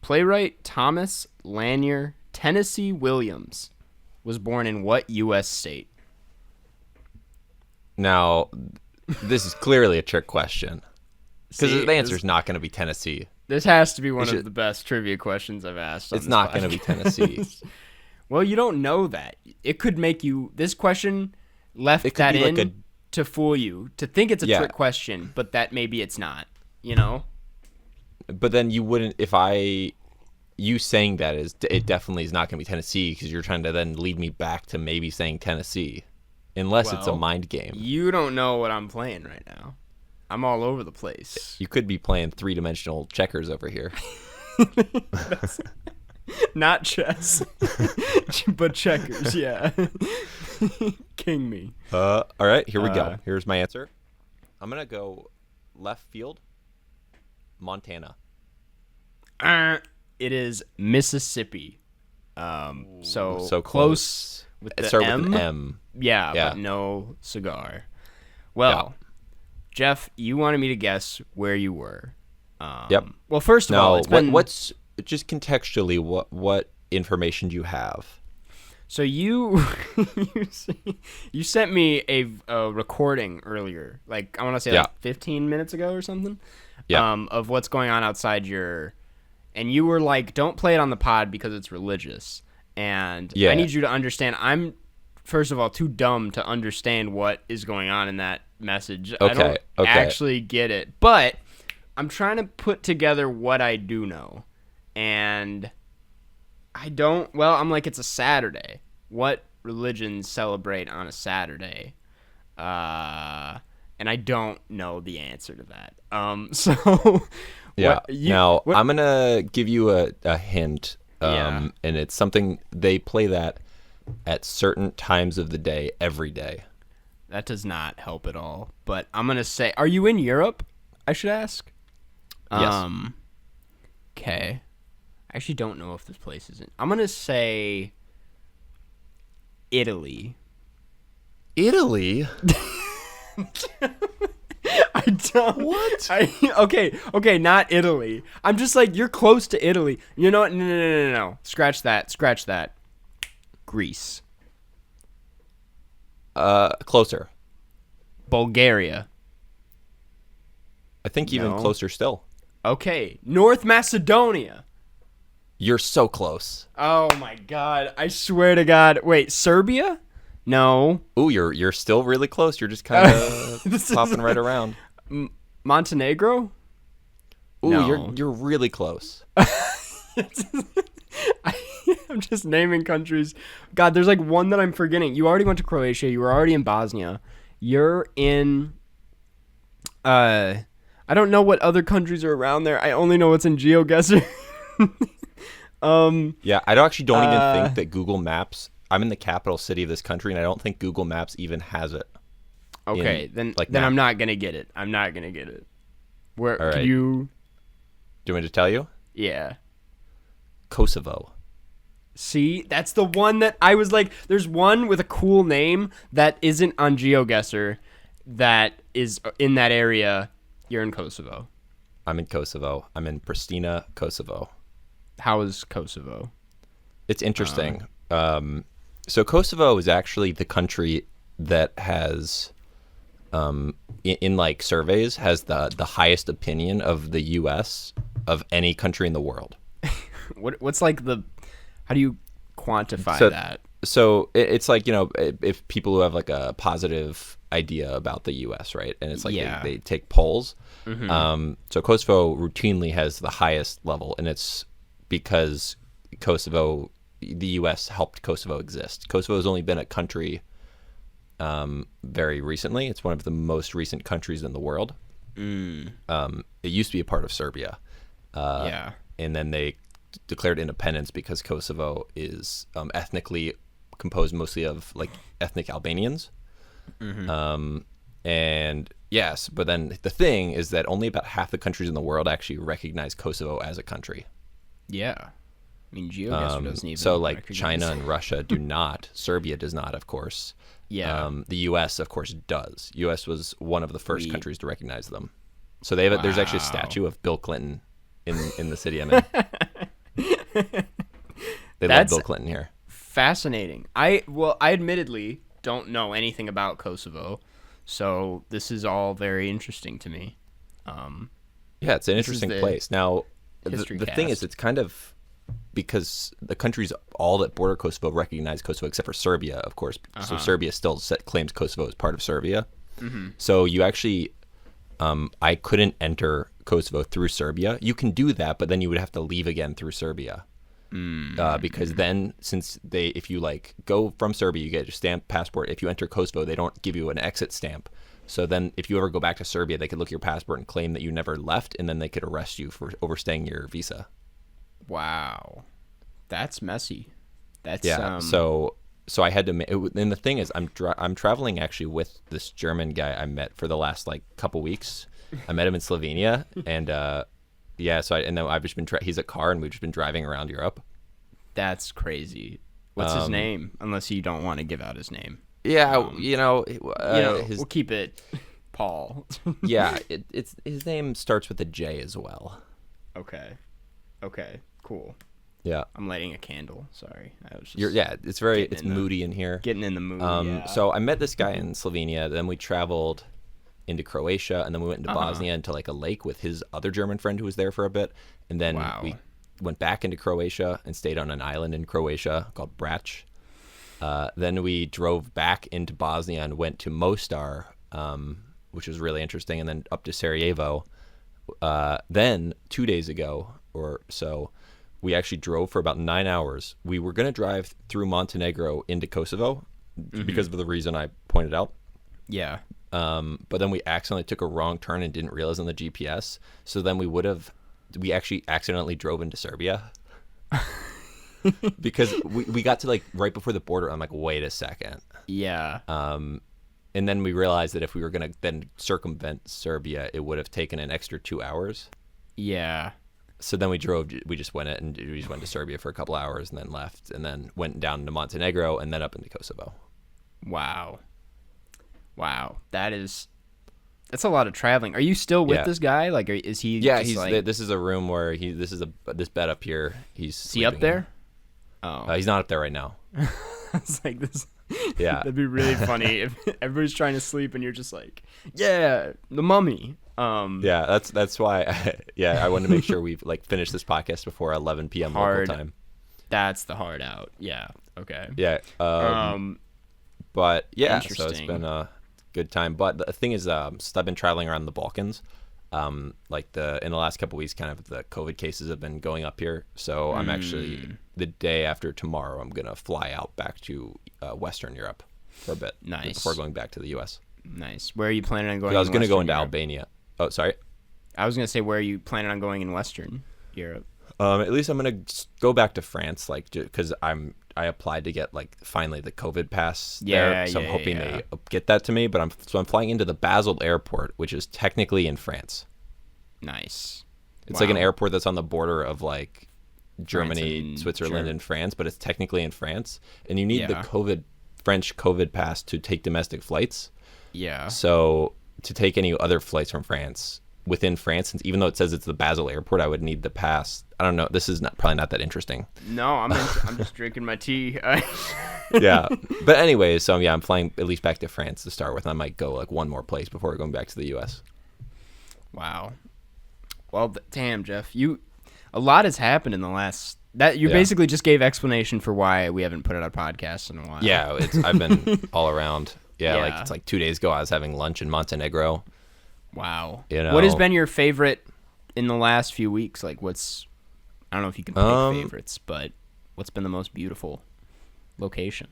Playwright Thomas Lanier Tennessee Williams was born in what U.S. state? Now, this is clearly a trick question. Because See, the answer is not going to be Tennessee. This has to be one of the best trivia questions I've asked. It's not going to be Tennessee. Well, you don't know that. It could make you... This question left that in like to fool you, to think it's a trick question, but that maybe it's not, you know? But then you wouldn't... You saying that is... It definitely is not going to be Tennessee, because you're trying to then lead me back to maybe saying Tennessee. Unless it's a mind game. You don't know what I'm playing right now. I'm all over the place. You could be playing three-dimensional checkers over here. Not chess, but checkers, yeah. King me. All right, here we go. Here's my answer. I'm going to go left field, Montana. It is Mississippi. So close with the Start M. with an M. Yeah, but no cigar. Well, Jeff, you wanted me to guess where you were. Yep. Well, first of all, it's been... what's just contextually what information do you have? So you you sent me a recording earlier, like I want to say like 15 minutes ago or something. Yeah. Of what's going on outside your, and you were like, "Don't play it on the pod because it's religious." And I need you to understand. I'm first of all too dumb to understand what is going on in that message. I don't actually get it, but I'm trying to put together what I do know. And I don't, well, I'm like, it's a Saturday. What religions celebrate on a Saturday? And I don't know the answer to that. So yeah. I'm going to give you a hint. And it's something they play that at certain times of the day, every day. That does not help at all. But I'm going to say, are you in Europe? I should ask. Yes. Okay. I actually don't know if this place is in. I'm going to say Italy. Italy? I don't. What? Okay, not Italy. I'm just like, you're close to Italy. You know what? No. Scratch that. Greece. Closer. Bulgaria. I think even closer still. Okay, North Macedonia. You're so close. Oh my God! I swear to God. Wait, Serbia? No. Ooh, you're still really close. You're just kind of popping right around. Montenegro? Ooh, no. you're really close. I'm just naming countries. God, there's like one that I'm forgetting. You already went to Croatia. You were already in Bosnia. You're in... I don't know what other countries are around there. I only know what's in GeoGuessr. Yeah, I don't even think that Google Maps... I'm in the capital city of this country, and I don't think Google Maps even has it. Okay, then I'm not going to get it. I'm not going to get it. Where All right. Do you want me to tell you? Yeah. Kosovo. See, that's the one that I was like, there's one with a cool name that isn't on GeoGuessr that is in that area. You're in Kosovo. I'm in Kosovo. I'm in Pristina, Kosovo. How is Kosovo? It's interesting. So Kosovo is actually the country that has, in like surveys, has the highest opinion of the U.S. of any country in the world. What's like how do you quantify that? So it's like, if people who have like a positive idea about the U.S., right? And it's like they take polls. Mm-hmm. So Kosovo routinely has the highest level, and it's because the U.S. helped Kosovo exist. Kosovo has only been a country very recently. It's one of the most recent countries in the world. It used to be a part of Serbia. And then they declared independence because Kosovo is ethnically composed mostly of like ethnic Albanians. Mm-hmm. And yes, but then the thing is that only about half the countries in the world actually recognize Kosovo as a country. Yeah. I mean, GeoGuessr doesn't even So, like, recognize China and Russia do not. Serbia does not, of course. Yeah. The U.S., of course, does. U.S. was one of the first countries to recognize them. So they have there's actually a statue of Bill Clinton in the city I'm in. They love Bill Clinton here. Fascinating. I admittedly don't know anything about Kosovo, so this is all very interesting to me. Yeah, it's an interesting place. Now, the thing is, it's kind of because the countries all that border Kosovo recognize Kosovo, except for Serbia, of course. So Serbia still claims Kosovo as part of Serbia. Mm-hmm. So you actually, I couldn't enter Kosovo through Serbia. You can do that, but then you would have to leave again through Serbia. Because then, if you like go from Serbia, you get your stamped passport. If you enter Kosovo, they don't give you an exit stamp. So then, if you ever go back to Serbia, they could look at your passport and claim that you never left, and then they could arrest you for overstaying your visa. Wow, that's messy. That's So I had to. And the thing is, I'm traveling actually with this German guy I met for the last like couple weeks. I met him in Slovenia, and so then I've just been he's a car, and we've just been driving around Europe. That's crazy. What's his name? Unless you don't want to give out his name. Yeah, we'll keep it Paul. Yeah, it's his name starts with a J as well. Okay, cool. Yeah, I'm lighting a candle. Sorry, I was just it's moody in here. Getting in the mood. So I met this guy in Slovenia. Then we traveled into Croatia, and then we went into Bosnia into like a lake with his other German friend who was there for a bit, and then we went back into Croatia and stayed on an island in Croatia called Brač. Then we drove back into Bosnia and went to Mostar, which was really interesting, and then up to Sarajevo. Then 2 days ago or so, we actually drove for about 9 hours. We were going to drive through Montenegro into Kosovo because of the reason I pointed out. Yeah. But then we accidentally took a wrong turn and didn't realize on the GPS. So then we actually accidentally drove into Serbia. Because we got to like right before the border. I'm like, wait a second. Yeah. And then we realized that if we were going to then circumvent Serbia, it would have taken an extra 2 hours. Yeah. So then we just went to Serbia for a couple hours and then left and then went down to Montenegro and then up into Kosovo. Wow. That's a lot of traveling. Are you still with this guy? Like, is he? Yeah, this is a room where this bed up here. Is he up there? In. Oh, he's not up there right now. It's like this. Yeah, that'd be really funny if everybody's trying to sleep and you're just like, yeah, the mummy. Yeah, that's why. I wanted to make sure we like finish this podcast before 11 p.m. local time. That's the hard out. Yeah. Okay. Yeah. But yeah, so it's been a good time. But the thing is, since I've been traveling around the Balkans, in the last couple of weeks, kind of the COVID cases have been going up here. So I'm actually the day after tomorrow, I'm gonna fly out back to Western Europe for a bit. Nice. Before going back to the U.S. Nice. Where are you planning on going? I was gonna go into Albania. Oh, sorry. I was gonna say, where are you planning on going in Western Europe? At least I'm gonna go back to France, because I applied to get finally the COVID pass there, so I'm hoping they get that to me. But I'm flying into the Basel airport, which is technically in France. Nice. It's like an airport that's on the border of Germany, Switzerland, and France, but it's technically in France, and you need the French COVID pass to take domestic flights. Yeah. So to take any other flights from France within France, since even though it says it's the Basel airport, I would need the pass. I don't know. This is probably not that interesting. No, I'm just drinking my tea. Yeah, but anyway, so I'm flying at least back to France to start with. And I might go one more place before going back to the U.S. Wow. Well, damn, Jeff, a lot has happened in the last. That you basically just gave explanation for why we haven't put out a podcast in a while. Yeah, I've been all around. Yeah, it's 2 days ago I was having lunch in Montenegro. Wow. What has been your favorite in the last few weeks? I don't know if you can pick favorites, but what's been the most beautiful location?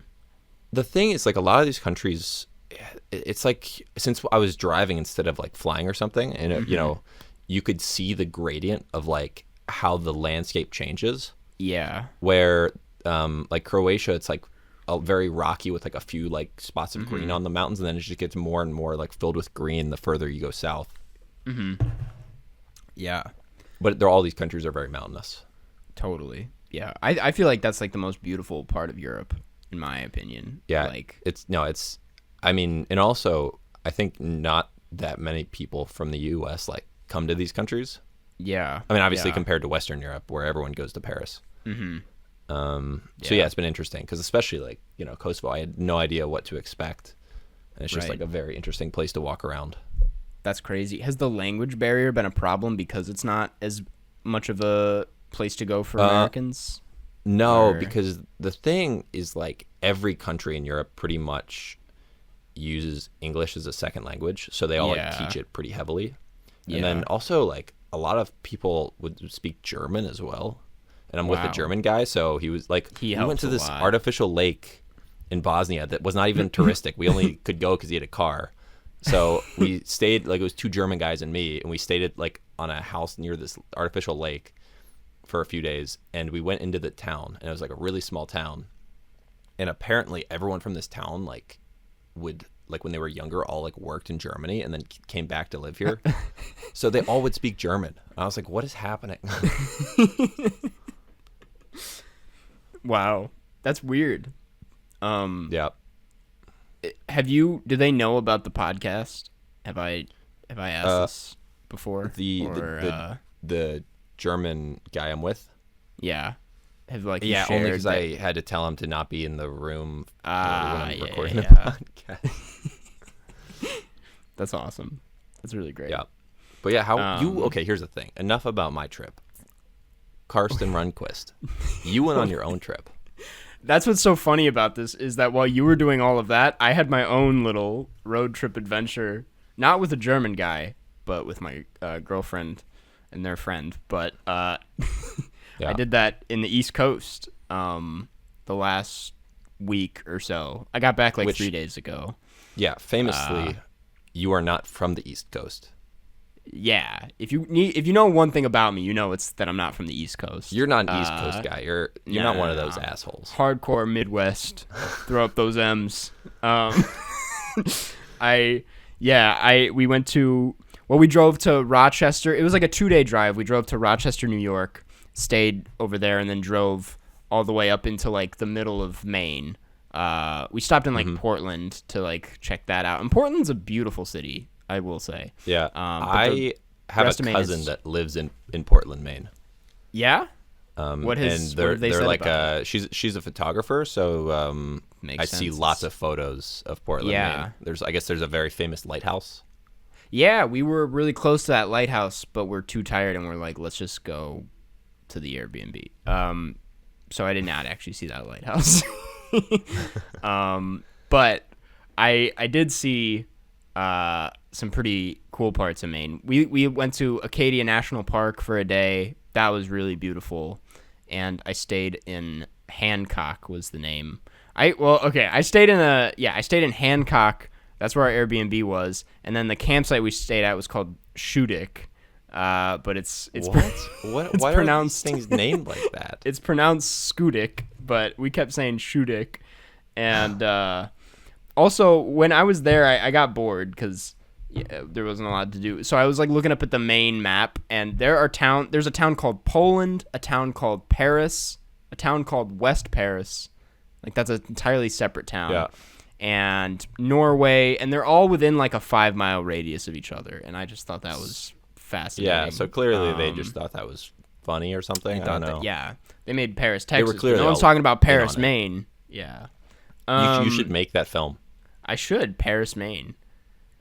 The thing is, a lot of these countries, it's since I was driving instead of flying or something, and you could see the gradient of how the landscape changes. Yeah. Where Croatia, it's very rocky with like a few like spots of green on the mountains, and then it just gets more and more like filled with green the further you go south. Yeah, but all these countries are very mountainous. Totally. Yeah, I feel like that's like the most beautiful part of Europe, in my opinion. Yeah, like I mean, and also I think not that many people from the U.S. like come to these countries. Yeah, I mean, obviously compared to Western Europe, where everyone goes to Paris. So yeah, it's been interesting because especially like Kosovo, I had no idea what to expect, and it's just like a very interesting place to walk around. That's crazy. Has the language barrier been a problem because it's not as much of a place to go for Americans? No, because the thing is like every country in Europe pretty much uses English as a second language, so they all like, teach it pretty heavily. And then also like a lot of people would speak German as well. And I'm with a German guy, so he was like, we went to this artificial lake in Bosnia that was not even touristic. We only could go because he had a car. So we stayed, like it was 2 German guys and me, and we stayed at like on a house near this artificial lake for a few days, and we went into the town, and it was like a really small town, and apparently everyone from this town like would like when they were younger all like worked in Germany and then came back to live here, so they all would speak German. And I was like, what is happening? Wow, that's weird. Yeah. Do they know about the podcast? Have I asked this before? The German guy I'm with? Yeah. Have like only because I had to tell him to not be in the room when I'm recording the podcast. That's awesome. That's really great. Yeah. But yeah, okay, here's the thing. Enough about my trip. Karsten Rundquist, you went on your own trip. That's what's so funny about this is that while you were doing all of that, I had my own little road trip adventure, not with a German guy, but with my girlfriend and their friend. But I did that in the East Coast the last week or so. I got back 3 days ago. Yeah, famously, you are not from the East Coast. Yeah, if you know one thing about me, it's that I'm not from the East Coast. You're not an East Coast guy. You're not one of those assholes. Hardcore Midwest. Throw up those M's. We drove to Rochester. It was like a 2-day drive. We drove to Rochester, New York, stayed over there, and then drove all the way up into like the middle of Maine. We stopped in like Portland to like check that out. And Portland's a beautiful city, I will say. Yeah. I have a cousin that lives in Portland, Maine. Yeah? What have they said like about it? She's a photographer, so I see lots of photos of Portland, Maine. I guess there's a very famous lighthouse. Yeah, we were really close to that lighthouse, but we're too tired and we're like, let's just go to the Airbnb. So I did not actually see that lighthouse. But I did see some pretty cool parts of Maine. We went to Acadia National Park for a day. That was really beautiful. And I stayed in Hancock was the name. I stayed in Hancock. That's where our Airbnb was. And then the campsite we stayed at was called Shudik. But it's what? It's why pronounced are these things named like that? It's pronounced Skudik, but we kept saying Shudik. And also, when I was there, I got bored because there wasn't a lot to do. So I was like looking up at the main map, and there's a town called Poland, a town called Paris, a town called West Paris. Like that's an entirely separate town. Yeah. And Norway, and they're all within like a 5-mile radius of each other. And I just thought that was fascinating. Yeah, so clearly they just thought that was funny or something. I don't know. They made Paris, Texas. They were clearly no one's talking about Paris, Maine. Yeah. You should make that film. I should. Paris, Maine.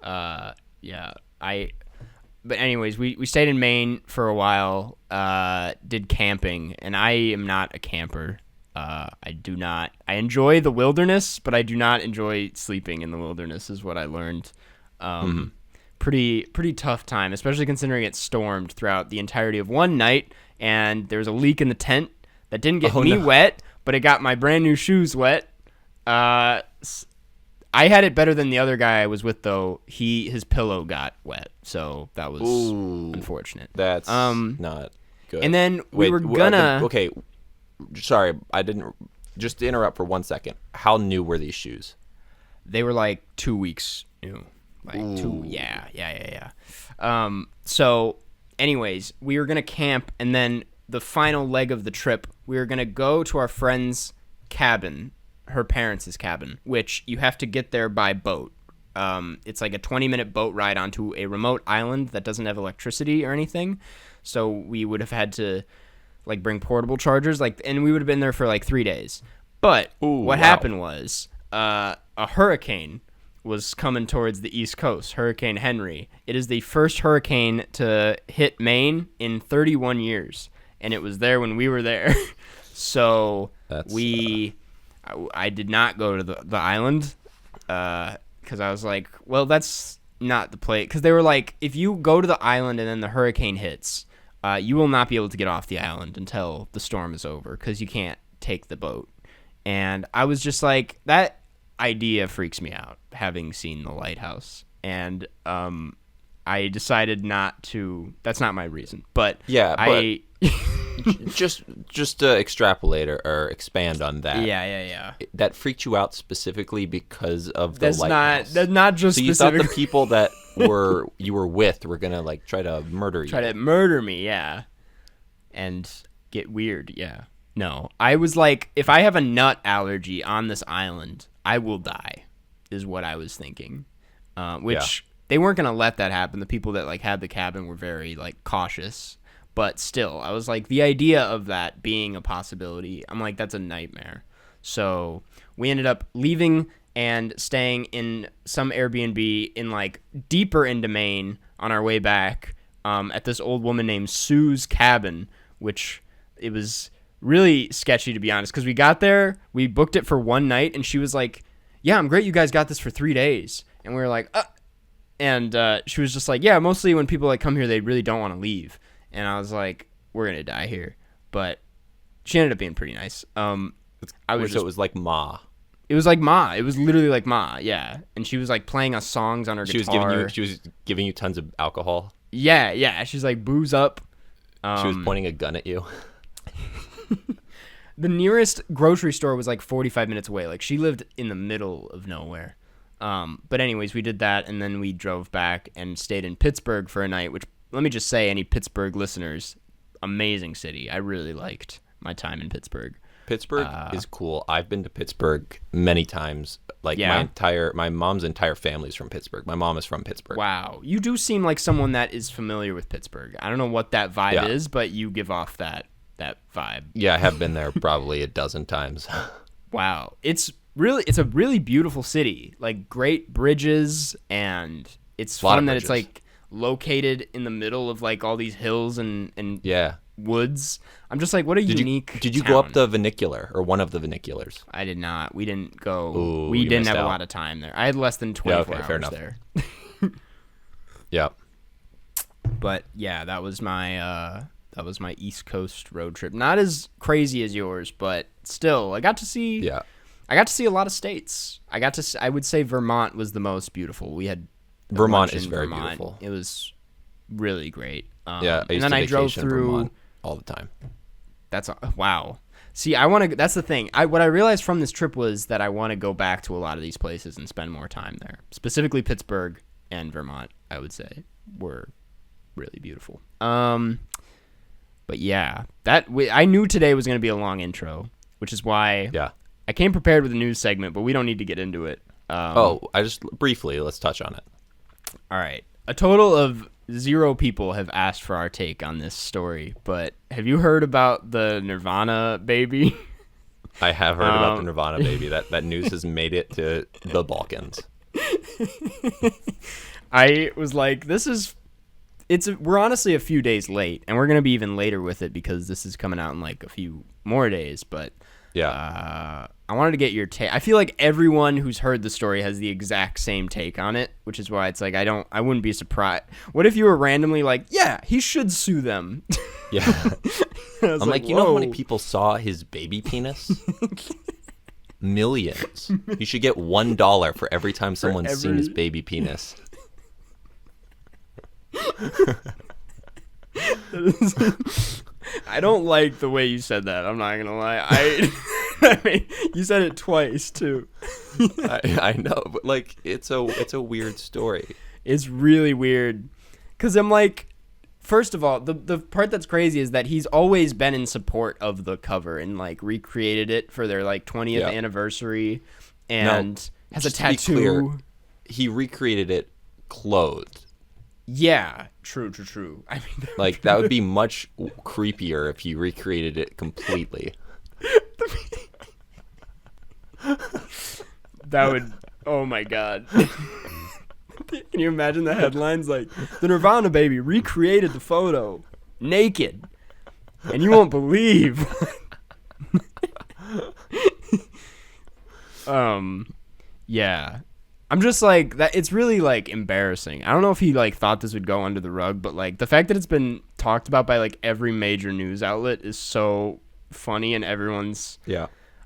But anyways, we stayed in Maine for a while, did camping, and I am not a camper. I enjoy the wilderness, but I do not enjoy sleeping in the wilderness is what I learned. Pretty tough time, especially considering it stormed throughout the entirety of one night, and there was a leak in the tent that didn't get me wet, but it got my brand new shoes wet. I had it better than the other guy I was with, though. His pillow got wet, so that was unfortunate. That's not good. And then we were gonna... Okay, sorry, I didn't just to interrupt for 1 second, how new were these shoes? They were like 2 weeks new. Like Ooh. 2, yeah. So, anyways, we were gonna camp, and then the final leg of the trip, we were gonna go to our friend's cabin, her parents' cabin, which you have to get there by boat. It's like a 20-minute boat ride onto a remote island that doesn't have electricity or anything. So we would have had to like bring portable chargers, and we would have been there for like 3 days. But what happened was a hurricane was coming towards the East Coast, Hurricane Henry. It is the first hurricane to hit Maine in 31 years, and it was there when we were there. So I did not go to the island because I was like, well, that's not the place. Because they were like, if you go to the island and then the hurricane hits, you will not be able to get off the island until the storm is over because you can't take the boat. And I was just like, that idea freaks me out, having seen the lighthouse. And I decided not to. That's not my reason. But just to extrapolate or expand on that. Yeah. That freaked you out specifically because of the lighthouse. That's not just. So you thought the people that you were with were gonna like try to murder you. Try to murder me, yeah, and get weird, yeah. No, I was like, if I have a nut allergy on this island, I will die, is what I was thinking. Which they weren't gonna let that happen. The people that like had the cabin were very like cautious, but still, I was like, the idea of that being a possibility, I'm like, that's a nightmare. So we ended up leaving and staying in some Airbnb in like deeper into Maine on our way back at this old woman named Sue's cabin, which it was really sketchy, to be honest, because we got there, we booked it for one night, and she was like, yeah, I'm great you guys got this for 3 days. And we were like, and she was just like, yeah, mostly when people like come here, they really don't want to leave. And I was like, we're gonna die here. But she ended up being pretty nice. So it was like Ma. It was like Ma. It was literally like Ma, yeah. And she was like playing us songs on her guitar. She was giving you tons of alcohol. Yeah. She's like, booze up. She was pointing a gun at you. The nearest grocery store was like 45 minutes away. Like, she lived in the middle of nowhere. But anyways, we did that, and then we drove back and stayed in Pittsburgh for a night, which, let me just say, any Pittsburgh listeners, amazing city. I really liked my time in Pittsburgh. Pittsburgh is cool. I've been to Pittsburgh many times. Like, my mom's entire family's from Pittsburgh. My mom is from Pittsburgh. Wow. You do seem like someone that is familiar with Pittsburgh. I don't know what that vibe is, but you give off that vibe. Yeah, I have been there probably a dozen times. Wow. It's a really beautiful city. Like, great bridges, and it's fun that it's like located in the middle of like all these hills and woods. I'm just like, what a unique Did you town. go up the vernacular or one of the vernaculars? I did not. We didn't go. Ooh, we didn't have a lot of time there. I had less than 24 hours fair enough. there. Yeah. But yeah, that was my East Coast road trip. Not as crazy as yours, but still, I got to see a lot of states. I would say Vermont was the most beautiful. We had Vermont is very beautiful. It was really great. And then I drove through Vermont all the time. That's wow. See, that's the thing. What I realized from this trip was that I want to go back to a lot of these places and spend more time there. Specifically Pittsburgh and Vermont, I would say, were really beautiful. But yeah, I knew today was going to be a long intro, which is why I came prepared with a news segment, but we don't need to get into it. Let's touch on it. All right. A total of 0 people have asked for our take on this story, but have you heard about the Nirvana baby? I have heard about the Nirvana baby. That news has made it to the Balkans. I was like, we're honestly a few days late, and we're going to be even later with it because this is coming out in like a few more days, but I wanted to get your take. I feel like everyone who's heard the story has the exact same take on it, which is why it's like I wouldn't be surprised. What if you were randomly like, yeah, he should sue them? Yeah. I'm like, you know how many people saw his baby penis? Millions. You should get $1 for every time someone's seen his baby penis. I don't like the way you said that. I'm not gonna lie. I mean, you said it twice too. I know, but like it's a weird story. It's really weird, because I'm like, first of all, the part that's crazy is that he's always been in support of the cover and like recreated it for their like 20th anniversary, and has a tattoo. Clear, he recreated it clothed. Yeah, true. I mean, like that would be much creepier if he recreated it completely. That would, oh my god. Can you imagine the headlines like, the Nirvana baby recreated the photo naked, and you won't believe. Yeah. I'm just like, that. It's really like embarrassing. I don't know if he like thought this would go under the rug, but like the fact that it's been talked about by like every major news outlet is so funny, and everyone's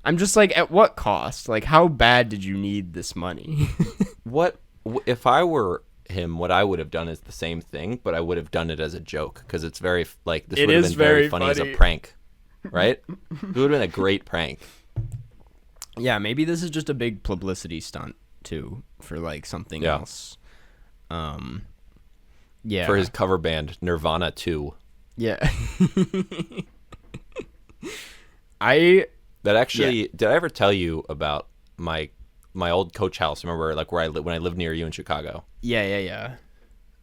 I'm just like, at what cost? Like, how bad did you need this money? What if I were him? What I would have done is the same thing, but I would have done it as a joke, because it's very like this would have been very funny as a prank, right? It would have been a great prank. Yeah, maybe this is just a big publicity stunt too for like something else. Yeah, for his cover band Nirvana 2. Yeah. That actually, did I ever tell you about my old coach house? Remember, like when I lived near you in Chicago? Yeah.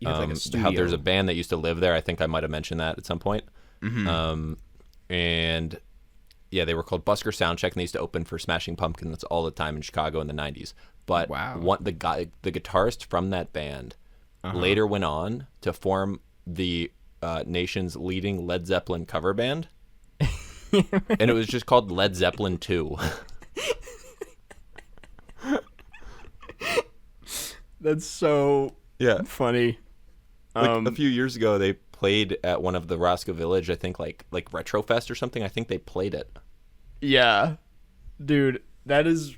You had like a studio. How there's a band that used to live there. I think I might have mentioned that at some point. Mm-hmm. And yeah, they were called Busker Soundcheck, and they used to open for Smashing Pumpkins all the time in Chicago in the 90s. But the guitarist from that band later went on to form the nation's leading Led Zeppelin cover band. And it was just called Led Zeppelin 2. That's so funny. Like a few years ago, they played at one of the Roscoe Village, I think like Retrofest or something. I think they played it. Yeah. Dude, that's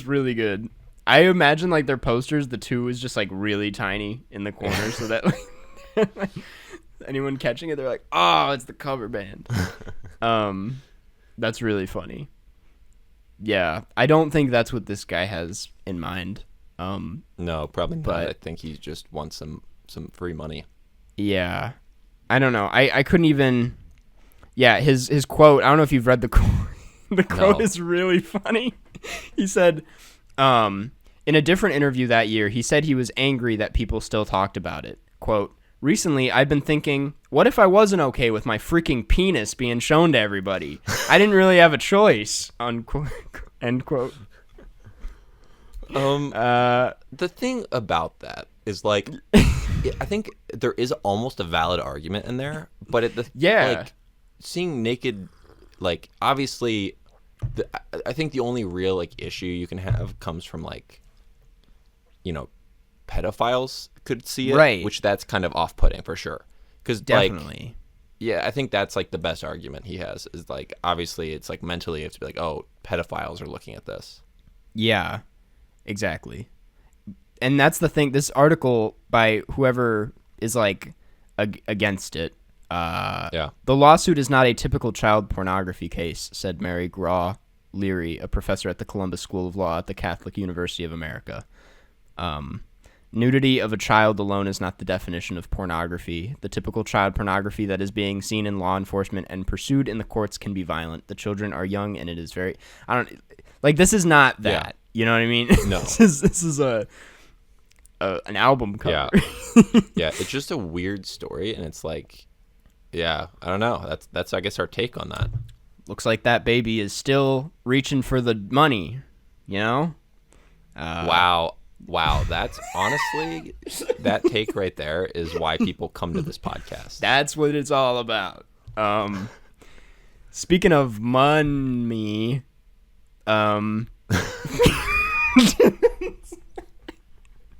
really good. I imagine like their posters, the 2 is just like really tiny in the corner so that like anyone catching it, they're like, oh, it's the cover band. That's really funny. Yeah, I don't think that's what this guy has in mind. No, probably not. But I think he just wants some free money. Yeah, I don't know. I couldn't even. Yeah, his quote. I don't know if you've read the quote. The quote is really funny. He said, in a different interview that year, he said he was angry that people still talked about it. Quote, recently, I've been thinking, what if I wasn't okay with my freaking penis being shown to everybody? I didn't really have a choice. Unquote. End quote. The thing about that is, like, I think there is almost a valid argument in there, but like, seeing naked, like, obviously, I think the only real, like, issue you can have comes from, like, you know, pedophiles could see it, right? Which that's kind of off-putting for sure. Because definitely, like, yeah, I think that's like the best argument he has is like, obviously, it's like mentally you have to be like, oh, pedophiles are looking at this. Yeah, exactly. And that's the thing. This article by whoever is like against it. The lawsuit is not a typical child pornography case, said Mary Graw Leary, a professor at the Columbus School of Law at the Catholic University of America. Nudity of a child alone is not the definition of pornography. The typical child pornography that is being seen in law enforcement and pursued in the courts can be violent. The children are young, and it is very... this is not that. Yeah. You know what I mean? No. This is an album cover. Yeah, it's just a weird story, and it's like... Yeah, I don't know. That's I guess our take on that. Looks like that baby is still reaching for the money, you know? Wow, that's honestly, that take right there is why people come to this podcast. That's what it's all about. Speaking of money,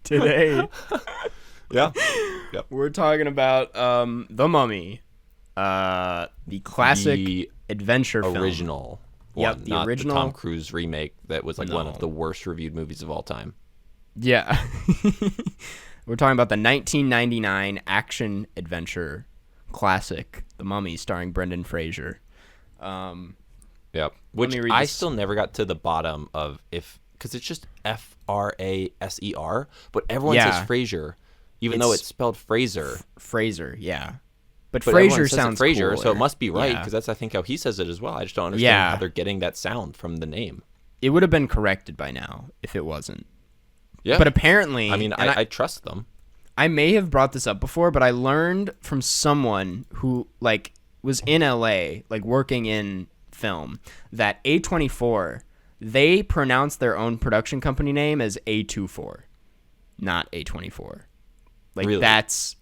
today, we're talking about The Mummy, the classic adventure film. Original one, yep, the original. The Tom Cruise remake that was like one of the worst reviewed movies of all time. Yeah. We're talking about the 1999 action adventure classic, The Mummy, starring Brendan Fraser. Yep. Which I still never got to the bottom of because it's just Fraser, but everyone says Fraser, even though it's spelled Fraser. Fraser, yeah. But Fraser sounds Fraser, cooler. so it must be right because that's I think how he says it as well. I just don't understand how they're getting that sound from the name. It would have been corrected by now if it wasn't. Yeah. But apparently, I mean, I trust them. I may have brought this up before, but I learned from someone who like was in LA, like working in film, that A24, they pronounce their own production company name as A24, not A24. Like really?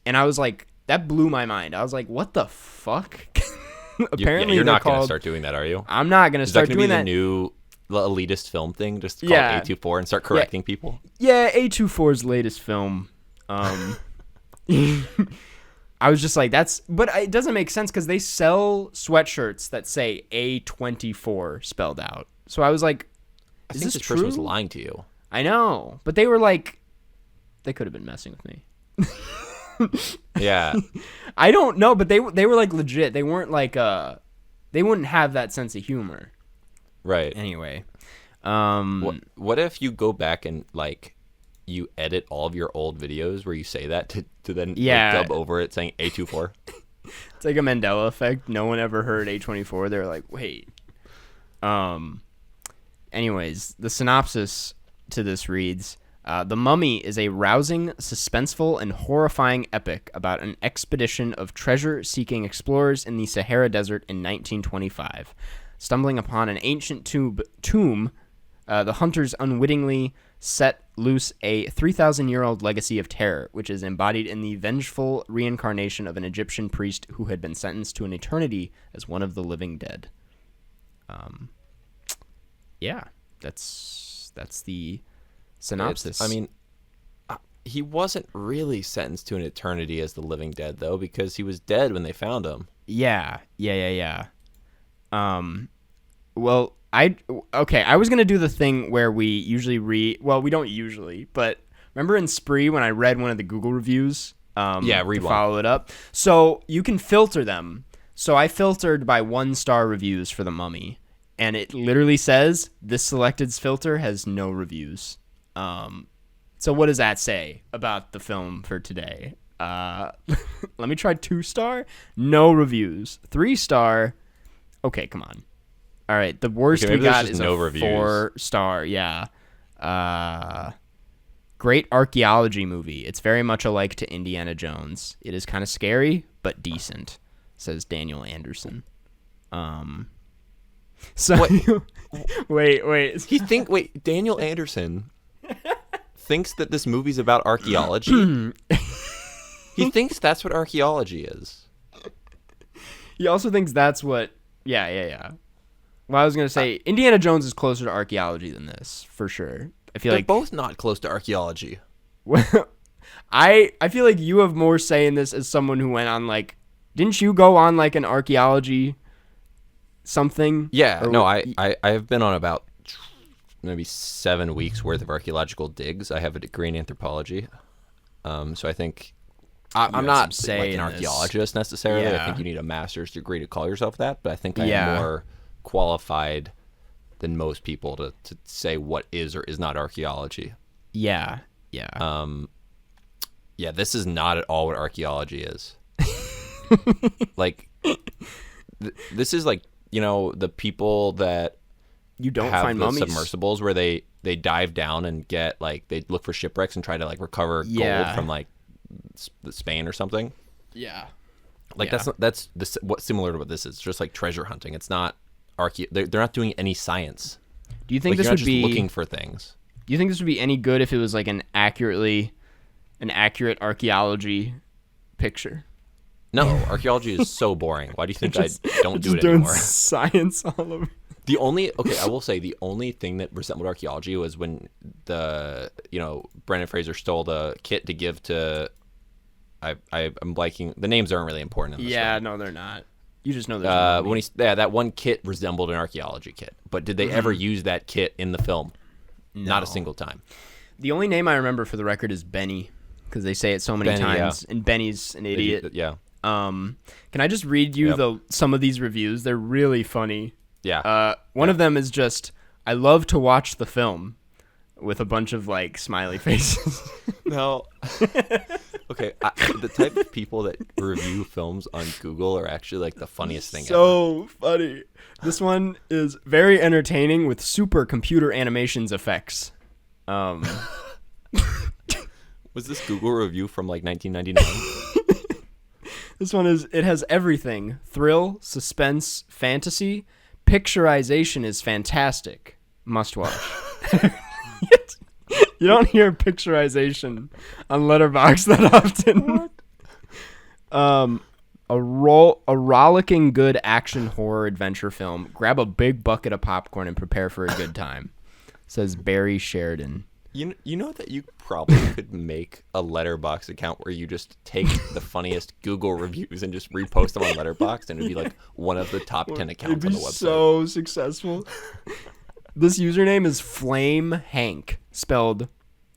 And I was like, that blew my mind. I was like, what the fuck? Apparently you're not going to start doing that, are you? I'm not going to start doing that. Is that going to be the new elitist film thing? Just call it A24 and start correcting people? Yeah, A24's latest film. I was just like, but it doesn't make sense because they sell sweatshirts that say A24 spelled out. So I was like, I think this person was lying to you. I know, but they were like, they could have been messing with me. Yeah. I don't know, but they were like legit. They weren't like they wouldn't have that sense of humor. Right. Anyway, what if you go back and like you edit all of your old videos where you say that to then like, dub over it saying A24? It's like a Mandela effect. No one ever heard A24. They're like, wait. Anyways, the synopsis to this reads, The Mummy is a rousing, suspenseful, and horrifying epic about an expedition of treasure-seeking explorers in the Sahara Desert in 1925. Stumbling upon an ancient tomb, the hunters unwittingly set loose a 3,000-year-old legacy of terror, which is embodied in the vengeful reincarnation of an Egyptian priest who had been sentenced to an eternity as one of the living dead. Yeah, that's the synopsis. I mean, he wasn't really sentenced to an eternity as the living dead, though, because he was dead when they found him. Yeah. Well, I was going to do the thing where we usually we don't usually, but remember in Spree when I read one of the Google reviews? Read one. Follow it up. So you can filter them. So I filtered by 1-star reviews for The Mummy, and it literally says, this selected filter has no reviews. So what does that say about the film for today? Let me try 2-star. No reviews. 3-star. Okay, come on. All right, the worst we got is no 4-star. Yeah. Great archaeology movie. It's very much alike to Indiana Jones. It is kind of scary, but decent, says Daniel Anderson. So wait. Daniel Anderson thinks that this movie's about archaeology. He thinks that's what archaeology is. He also thinks that's what. Yeah. Well, I was gonna say Indiana Jones is closer to archaeology than this for sure. I feel they're both not close to archaeology. Well, I feel like you have more say in this as someone who went on like. Didn't you go on like an archaeology something? Yeah. No, I have been on about maybe 7 weeks worth of archaeological digs. I have a degree in anthropology, so I think I'm not like an archaeologist necessarily. Yeah. I think you need a master's degree to call yourself that, but I think I am more qualified than most people to say what is or is not archaeology. Yeah. This is not at all what archaeology is. Like, this is like, the people that you don't have find the mummies. Submersibles where they dive down and get like they look for shipwrecks and try to like recover gold from like Spain or something. Yeah. Like that's what similar to what this is. It's just like treasure hunting. It's not they're not doing any science. Do you think this you're would just be looking for things? Do you think this would be any good if it was like an accurate archaeology picture? No, archaeology is so boring. Why do you think I don't do it doing anymore? Science all over. I will say the only thing that resembled archaeology was when Brendan Fraser stole the kit to give to. I'm liking the names aren't really important in this film. No, they're not. You just know there's that one kit resembled an archaeology kit, but did they ever use that kit in the film? No. Not a single time. The only name I remember for the record is Benny, because they say it so many times, and Benny's an idiot. Yeah. Can I just read you some of these reviews? They're really funny. Yeah. One of them is just, I love to watch the film, with a bunch of like smiley faces. No. Okay, the type of people that review films on Google are actually like the funniest thing ever. So funny. This one is very entertaining with super computer animations effects. Was this Google review from like 1999? This one it has everything. Thrill, suspense, fantasy. Picturization is fantastic. Must watch. You don't hear picturization on Letterboxd that often. A rollicking good action horror adventure film. Grab a big bucket of popcorn and prepare for a good time. Says Barry Sheridan. You know that you probably could make a Letterboxd account where you just take the funniest Google reviews and just repost them on Letterboxd, and it'd be like one of the top 10 accounts on the website. So successful. This username is Flame Hank, spelled.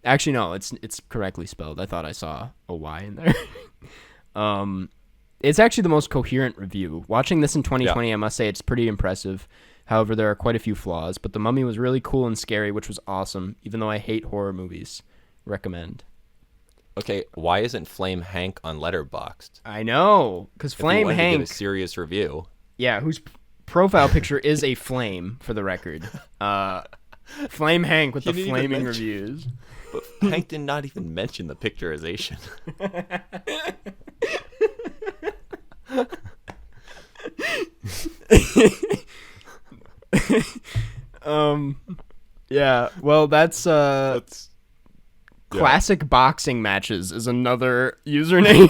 Actually, no, it's correctly spelled. I thought I saw a Y in there. It's actually the most coherent review. Watching this in 2020, I must say it's pretty impressive. However, there are quite a few flaws, but The Mummy was really cool and scary, which was awesome, even though I hate horror movies. Recommend. Okay, why isn't Flame Hank on Letterboxd? I know, because Flame Hank... to get a serious review. Yeah, whose profile picture is a flame, for the record. Flame Hank with the flaming reviews. But Hank did not even mention the picturization. Yeah, well, that's classic boxing matches is another username.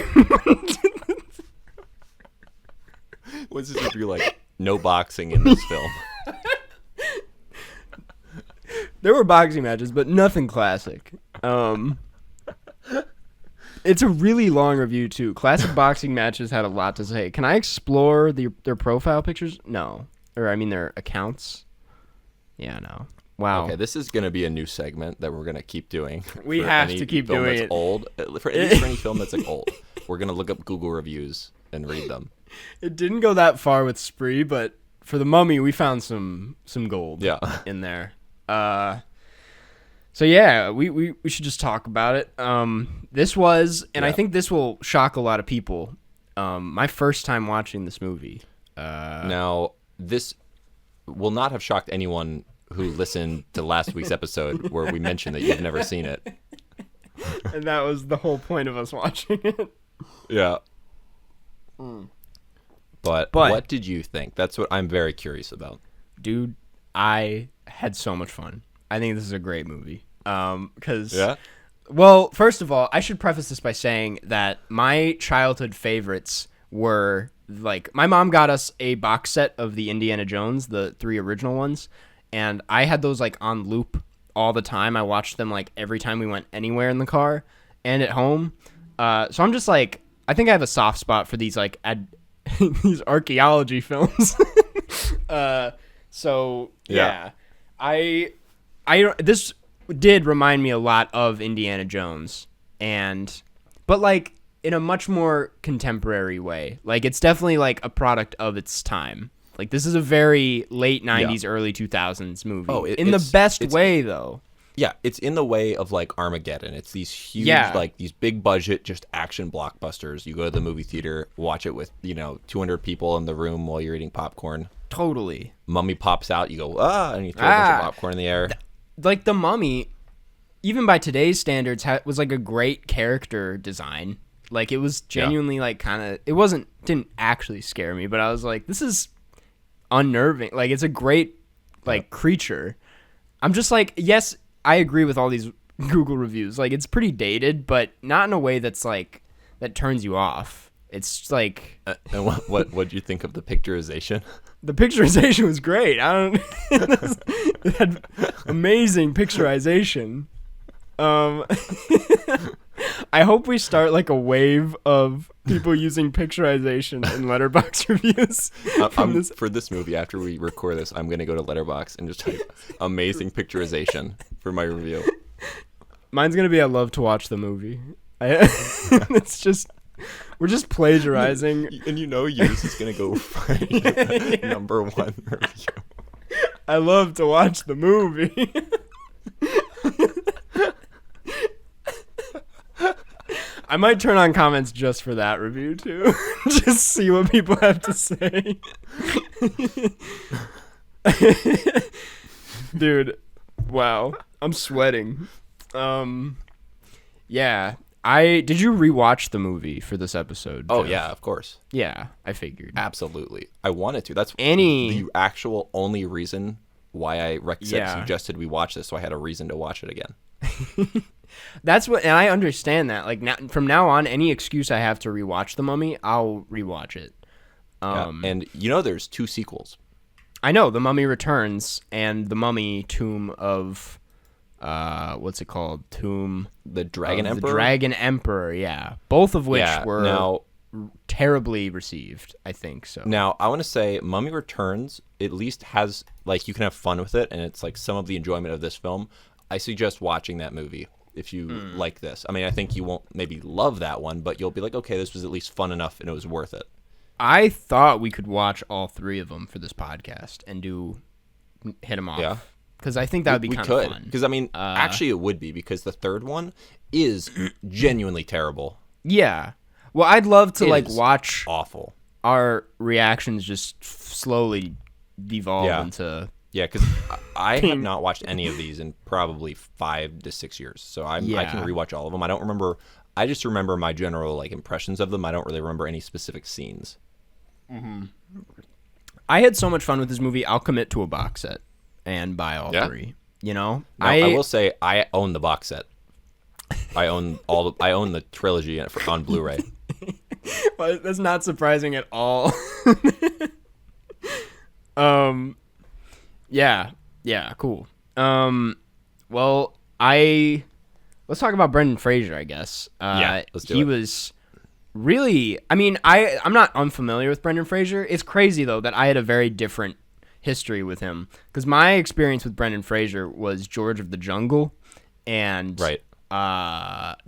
What's this if you're like, no boxing in this film? There were boxing matches, but nothing classic. It's a really long review, too. Classic boxing matches had a lot to say. Can I explore their profile pictures? No. Or, I mean, their accounts? Yeah, no. Wow. Okay, this is going to be a new segment that we're going to keep doing. We have to keep doing it. Old. For any film that's like old, we're going to look up Google reviews and read them. It didn't go that far with Spree, but for The Mummy, we found some gold in there. So yeah, we should just talk about it. This was, and I think this will shock a lot of people, my first time watching this movie. Now, this will not have shocked anyone who listened to last week's episode where we mentioned that you've never seen it. And that was the whole point of us watching it. Yeah. But what did you think? That's what I'm very curious about. Dude, I had so much fun. I think this is a great movie. Well, first of all, I should preface this by saying that my childhood favorites were, like, my mom got us a box set of the Indiana Jones, the 3 original ones, and I had those, like, on loop all the time. I watched them, like, every time we went anywhere in the car and at home. So I'm just, like, I think I have a soft spot for these, like, these archaeology films. So, yeah. This did remind me a lot of Indiana Jones, but like in a much more contemporary way. Like it's definitely like a product of its time. Like this is a very late 90s, early 2000s movie. In the best way, though. Yeah, it's in the way of like Armageddon. It's these huge, like these big budget, just action blockbusters. You go to the movie theater, watch it with 200 people in the room while you're eating popcorn. Totally. Mummy pops out, you go, and you throw a bunch of popcorn in the air. Like The Mummy, even by today's standards, was like a great character design. Like it was genuinely like kind of, didn't actually scare me, but I was like, this is unnerving. Like it's a great like creature. I'm just like, yes, I agree with all these Google reviews. Like it's pretty dated, but not in a way that's like, that turns you off. It's like. And what do you think of the picturization? The picturization was great. It had amazing picturization. I hope we start like a wave of people using picturization in Letterboxd reviews. For this movie, after we record this, I'm going to go to Letterboxd and just type amazing picturization for my review. Mine's going to be I love to watch the movie. It's just We're just plagiarizing. And yours is going to go right number one review. I love to watch the movie. I might turn on comments just for that review, too. Just see what people have to say. Dude, wow. I'm sweating. Yeah. Did you rewatch the movie for this episode? Oh, Jeff? yeah, of course. Yeah, I figured. Absolutely. I wanted to. That's the actual only reason why I suggested we watch this, so I had a reason to watch it again. That's what, and I understand that. Like, now, from now on, any excuse I have to rewatch The Mummy, I'll rewatch it. And there's 2 sequels. I know, The Mummy Returns and The Mummy Tomb of, what's it called? The Dragon Emperor? The Dragon Emperor, yeah. Both of which were terribly received, I think so. Now, I want to say Mummy Returns at least has, like, you can have fun with it, and it's like some of the enjoyment of this film. I suggest watching that movie if you like this. I mean, I think you won't maybe love that one, but you'll be like, okay, this was at least fun enough and it was worth it. I thought we could watch all 3 of them for this podcast and hit them off. Yeah. Because I think that would be kind of fun. Because, I mean, actually it would be, because the third one is genuinely terrible. Yeah. Well, I'd love to, watch awful. Our reactions just slowly devolve into... Yeah, because I have not watched any of these in probably 5 to 6 years, so I can rewatch all of them. I don't remember. I just remember my general impressions of them. I don't really remember any specific scenes. Mm-hmm. I had so much fun with this movie. I'll commit to a box set and buy all 3. Now, I will say I own the box set. I own the trilogy on Blu-ray. Well, that's not surprising at all. Yeah, cool. Well, let's talk about Brendan Fraser, I guess. Let's do it. He was really, I mean, I'm not unfamiliar with Brendan Fraser. It's crazy, though, that I had a very different history with him, because my experience with Brendan Fraser was George of the Jungle and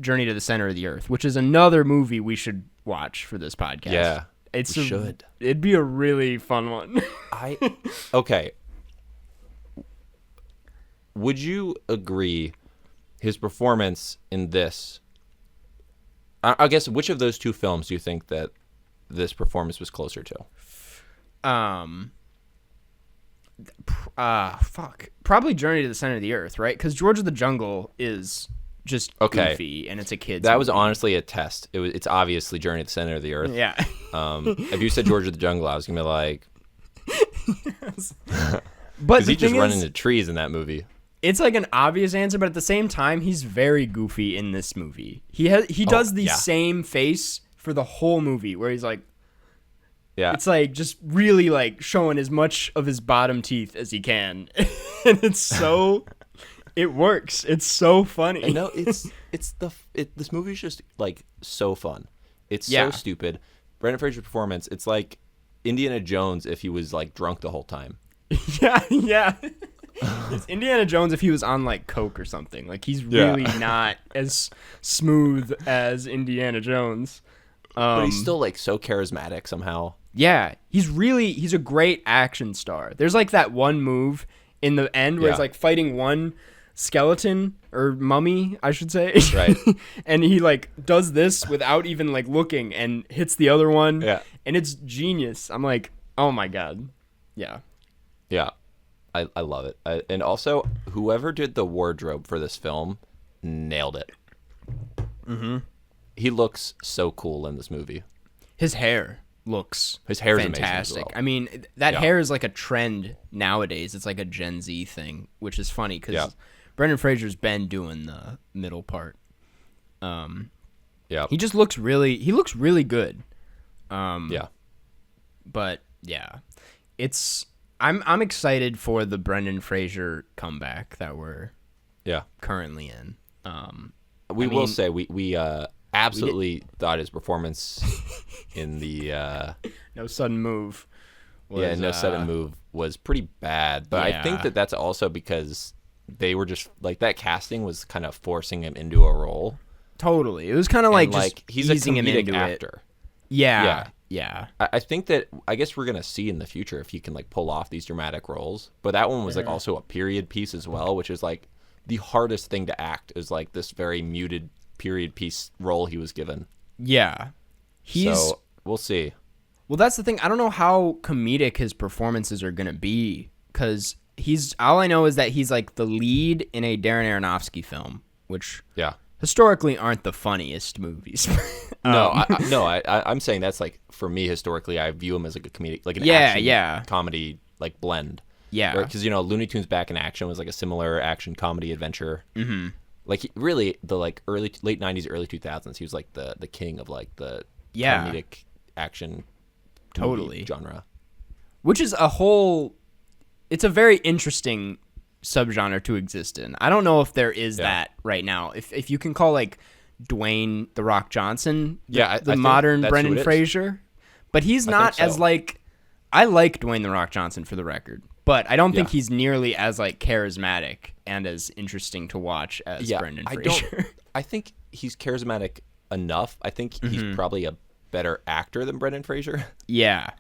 Journey to the Center of the Earth, which is another movie we should watch for this podcast. Yeah, we should. It'd be a really fun one. Okay. Would you agree his performance in this... I guess, which of those 2 films do you think that this performance was closer to? Probably Journey to the Center of the Earth, right? Because George of the Jungle is just goofy, and it's a kid's movie. Was honestly a test. It's obviously Journey to the Center of the Earth. Yeah. If you said George of the Jungle, I was going to be like... Yes. Because he just run into trees in that movie. It's like an obvious answer, but at the same time, he's very goofy in this movie. He does the same face for the whole movie, where he's like... Yeah. It's like just really like showing as much of his bottom teeth as he can. And it's so... It works. It's so funny. I know, this movie is just like so fun. It's so stupid. Brendan Fraser's performance, it's like Indiana Jones if he was like drunk the whole time. Yeah. It's Indiana Jones if he was on like coke or something. Like he's really not as smooth as Indiana Jones. But he's still like so charismatic somehow. Yeah, he's a great action star. There's like that one move in the end where he's like fighting one skeleton or mummy, I should say. Right. And he like does this without even like looking and hits the other one. Yeah. And it's genius. I'm like, oh my God. Yeah. Yeah. I love it. And also, whoever did the wardrobe for this film nailed it. Mm-hmm. He looks so cool in this movie. His hair looks fantastic. Amazing as well. I mean, that hair is like a trend nowadays. It's like a Gen Z thing, which is funny because Brendan Fraser's been doing the middle part. He just looks really good. But yeah, I'm excited for the Brendan Fraser comeback that we're currently in. We will say we absolutely thought his performance in the No Sudden Move was, No Sudden Move was pretty bad, but I think that's also because they were just like that casting was kind of forcing him into a role. Totally. It was kind of like just he's easing a him comedic into actor. Yeah. I think that I guess we're gonna see in the future if he can like pull off these dramatic roles. But that one was like also a period piece as well, which is like the hardest thing to act is like this very muted period piece role he was given. Yeah. So we'll see. Well, that's the thing. I don't know how comedic his performances are gonna be because all I know is that he's like the lead in a Darren Aronofsky film, which historically aren't the funniest movies. I'm saying that's like for me historically, I view him as like a comedic, like an action comedy like blend. Yeah, because Looney Tunes Back in Action was like a similar action comedy adventure. Mm-hmm. Like really the like late '90s, early 2000s, he was like the king of like the comedic action genre, which is it's a very interesting subgenre to exist in. I don't know if there is that right now. If you can call like Dwayne The Rock Johnson the modern Brendan Fraser, but he's not as like, I like Dwayne The Rock Johnson for the record, but I don't think he's nearly as like charismatic and as interesting to watch as Brendan Fraser. I think he's charismatic enough. I think he's probably a better actor than Brendan Fraser. Yeah.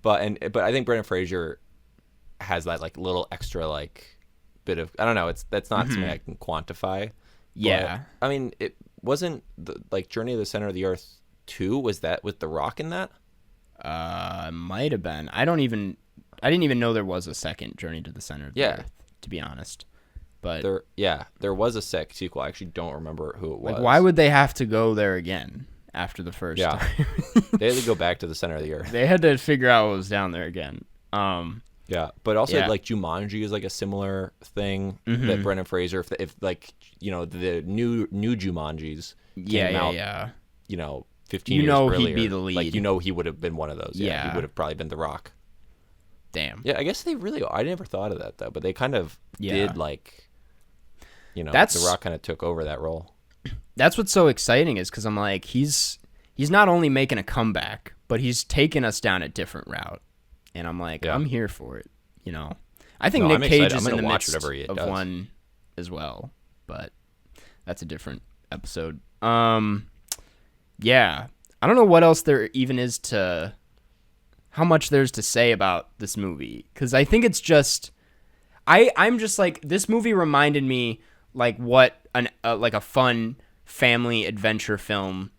But I think Brendan Fraser has that like little extra like bit of, I don't know, that's not something I can quantify. Yeah. But, I mean, it wasn't like Journey to the Center of the Earth 2, was that with The Rock in that? Might have been. I didn't even know there was a second Journey to the Center of the Earth, to be honest. But there was a sequel. I actually don't remember who it was. Like, why would they have to go there again after the first time? They had to go back to the center of the earth. They had to figure out what was down there again. But also like Jumanji is like a similar thing that Brendan Fraser, if like the new Jumanjis came out, 15 years earlier, he'd be the lead. Like he would have been one of those. Yeah, he would have probably been The Rock. Damn. Yeah, I guess they really. I never thought of that though, but they kind of did like. The Rock kind of took over that role. That's what's so exciting is because I'm like he's not only making a comeback, but he's taking us down a different route. And I'm like, I'm here for it, I think Nick Cage is in the midst of one as well, but that's a different episode. Yeah. I don't know what else there even is how much there's to say about this movie, because I think it's just, I'm just like, this movie reminded me like what like a fun family adventure film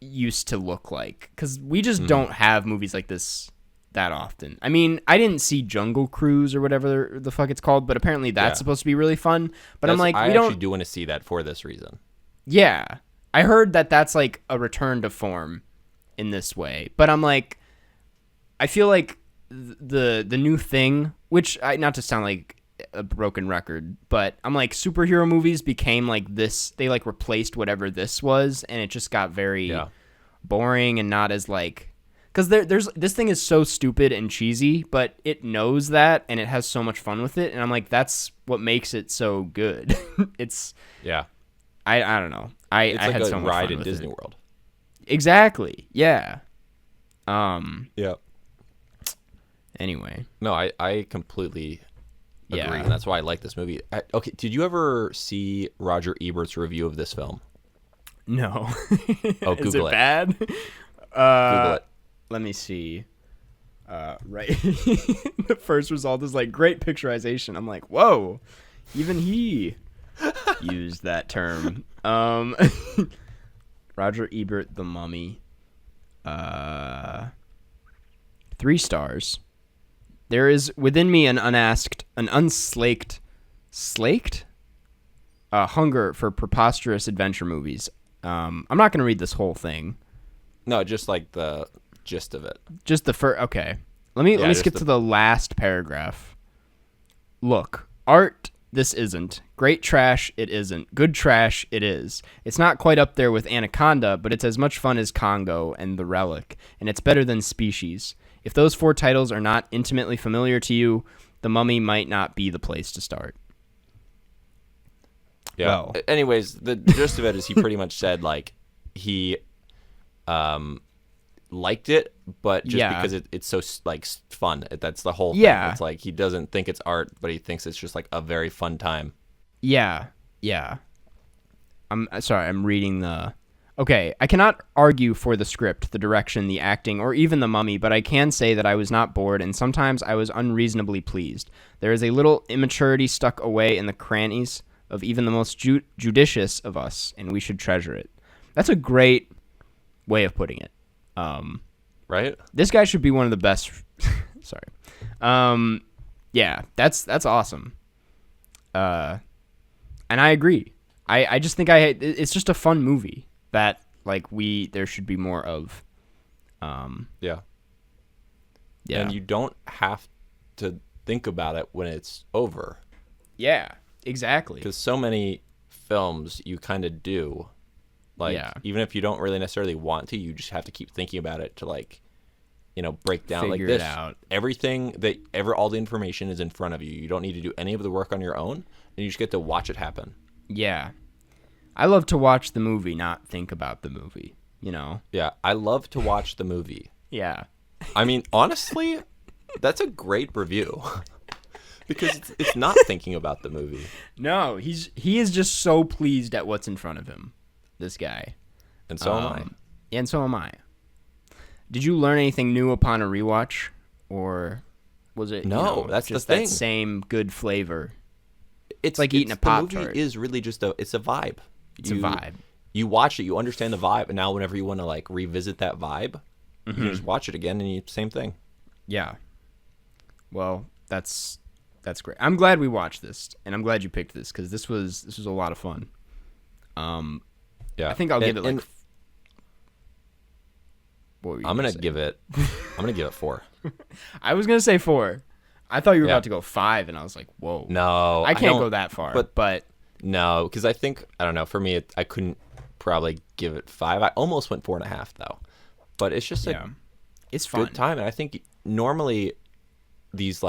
used to look like, because we just don't have movies like this that often. I mean, I didn't see Jungle Cruise or whatever the fuck it's called, but apparently that's supposed to be really fun. But I'm like, I actually do want to see that for this reason. Yeah, I heard that that's like a return to form in this way. But I'm like, I feel like the new thing, which not to sound like a broken record, but I'm like, superhero movies became like this. They like replaced whatever this was, and it just got very boring and not as like. Because there's this thing is so stupid and cheesy, but it knows that, and it has so much fun with it. And I'm like, that's what makes it so good. It's I don't know. I like had so much ride fun at with Disney it. World. Exactly. Yeah. Anyway. No, I completely agree, and that's why I like this movie. Okay, did you ever see Roger Ebert's review of this film? No. Oh, Google Is it bad? Google it. Let me see. Right. The first result is like great picturization. I'm like, whoa, even he used that term. Roger Ebert, The Mummy. 3 stars. There is within me an unslaked hunger for preposterous adventure movies. I'm not going to read this whole thing. No, just like the gist of it. Just the first. Okay. Let me skip to the last paragraph. Look, art, this isn't. Great trash, it isn't. Good trash, it is. It's not quite up there with Anaconda, but it's as much fun as Congo and The Relic, and it's better than Species. If those 4 titles are not intimately familiar to you, The Mummy might not be the place to start. Yeah. Well. Anyways, the gist of it is he pretty much said like he liked it, but just because it's so like fun. That's the whole thing. Yeah. It's like he doesn't think it's art, but he thinks it's just like a very fun time. Yeah. I'm sorry. I'm reading the. Okay, I cannot argue for the script, the direction, the acting, or even The Mummy, but I can say that I was not bored, and sometimes I was unreasonably pleased. There is a little immaturity stuck away in the crannies of even the most judicious of us, and we should treasure it. That's a great way of putting it. Right? This guy should be one of the best. Sorry. Yeah, that's awesome. And I agree. I just think it's just a fun movie that there should be more of. Yeah. Yeah. And you don't have to think about it when it's over. Yeah, exactly. Because so many films you kind of do. Even if you don't really necessarily want to, you just have to keep thinking about it to break down Figure this. It out. Everything all the information is in front of you. You don't need to do any of the work on your own, and you just get to watch it happen. Yeah. I love to watch the movie, not think about the movie, Yeah, I love to watch the movie. Yeah. I mean, honestly, that's a great review. Because it's not thinking about the movie. No, he is just so pleased at what's in front of him, this guy. And so am I. And so am I. Did you learn anything new upon a rewatch, or was it that's just the thing. that same good flavor? It's like eating a Pop-Tart. The movie is really just it's a vibe. It's a vibe. You watch it, you understand the vibe, and now whenever you want to revisit that vibe, you can just watch it again, and same thing. Yeah. Well, that's great. I'm glad we watched this, and I'm glad you picked this because this was a lot of fun. Yeah, I think I'll give it I'm gonna give it 4. I was gonna say 4. I thought you were about to go 5, and I was like, "Whoa, no, I can't go that far." But no, because I don't know. For me, I couldn't probably give it 5. I almost went 4.5 though. But it's just it's fun. Good time, and I think normally these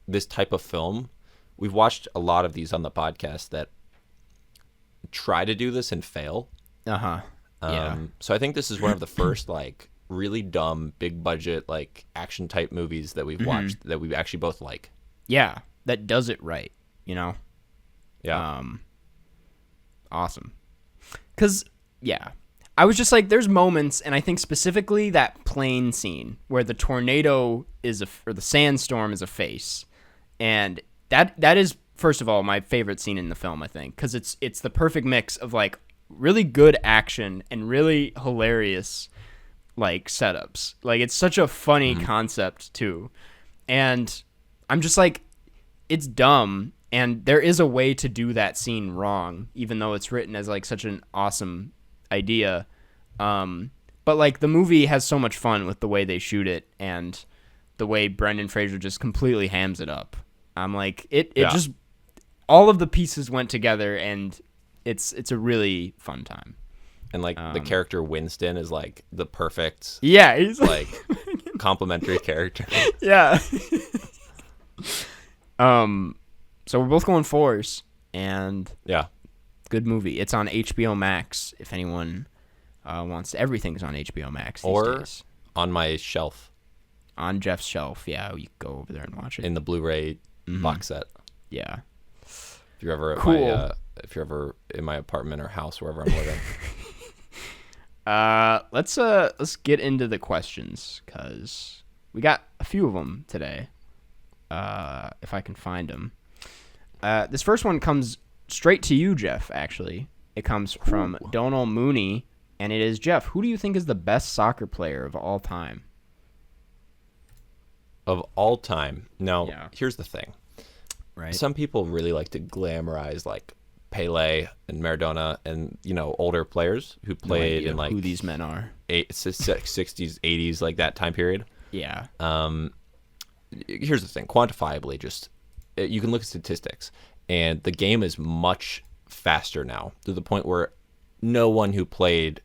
this type of film, we've watched a lot of these on the podcast that try to do this and fail. Yeah. So I think this is one of the first really dumb, big budget action type movies that we've watched that we actually both like. Yeah, that does it right. Yeah. Awesome. Cause I was just there's moments, and I think specifically that plane scene where the tornado or the sandstorm is a face, and that is first of all my favorite scene in the film. I think because it's the perfect mix of really good action and really hilarious setups. It's such a funny concept too, and I'm just it's dumb, and there is a way to do that scene wrong, even though it's written as such an awesome idea. But the movie has so much fun with the way they shoot it and the way Brendan Fraser just completely hams it up. I'm it just all of the pieces went together, and it's a really fun time. And the character Winston is the perfect he's complimentary character. Yeah. So we're both going 4s, and good movie. It's on HBO Max if anyone wants to. Everything's on HBO Max these days. On my shelf. On Jeff's shelf. Yeah, you go over there and watch it. In the Blu-ray box set. Yeah. If you're ever if you're ever in my apartment or house, wherever I'm living. Let's get into the questions, because we got a few of them today. If I can find them. This first one comes straight to you, Jeff, actually. It comes from Donal Mooney, and it is, Jeff, who do you think is the best soccer player of all time? Of all time? Now, here's the thing. Right. Some people really like to glamorize Pele and Maradona and older players who played in who these men are. 60s, 80s, that time period. Yeah. Here's the thing. Quantifiably, just you can look at statistics, and the game is much faster now to the point where no one who played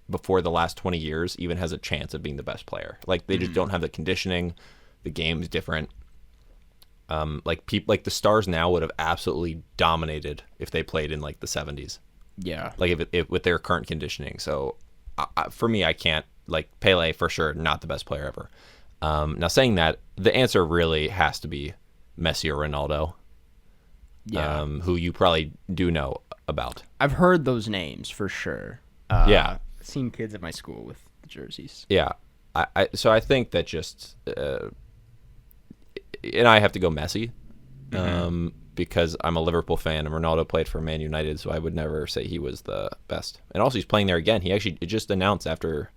before the last 20 years even has a chance of being the best player. They just don't have the conditioning. The game's different. The stars now would have absolutely dominated if they played in the 70s. Yeah. If with their current conditioning. So for me, I can't Pele for sure, not the best player ever. Now saying that, the answer really has to be Messi or Ronaldo. Yeah. Who you probably do know about. I've heard those names for sure. Yeah. seen kids at my school with the jerseys. Yeah. So I think that just, and I have to go Messi, because I'm a Liverpool fan and Ronaldo played for Man United, so I would never say he was the best. And also, he's playing there again. He actually just announced after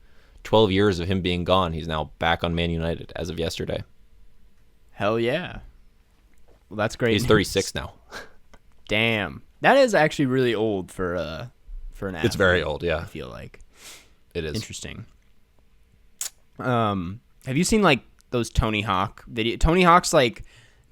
12 years of him being gone, he's now back on Man United as of yesterday. Hell yeah. Well, that's great. He's 36 now. Damn. That is actually really old for an athlete. It's very old, yeah. I feel like. It is. Interesting. Have you seen like those Tony Hawk video? Tony Hawk's like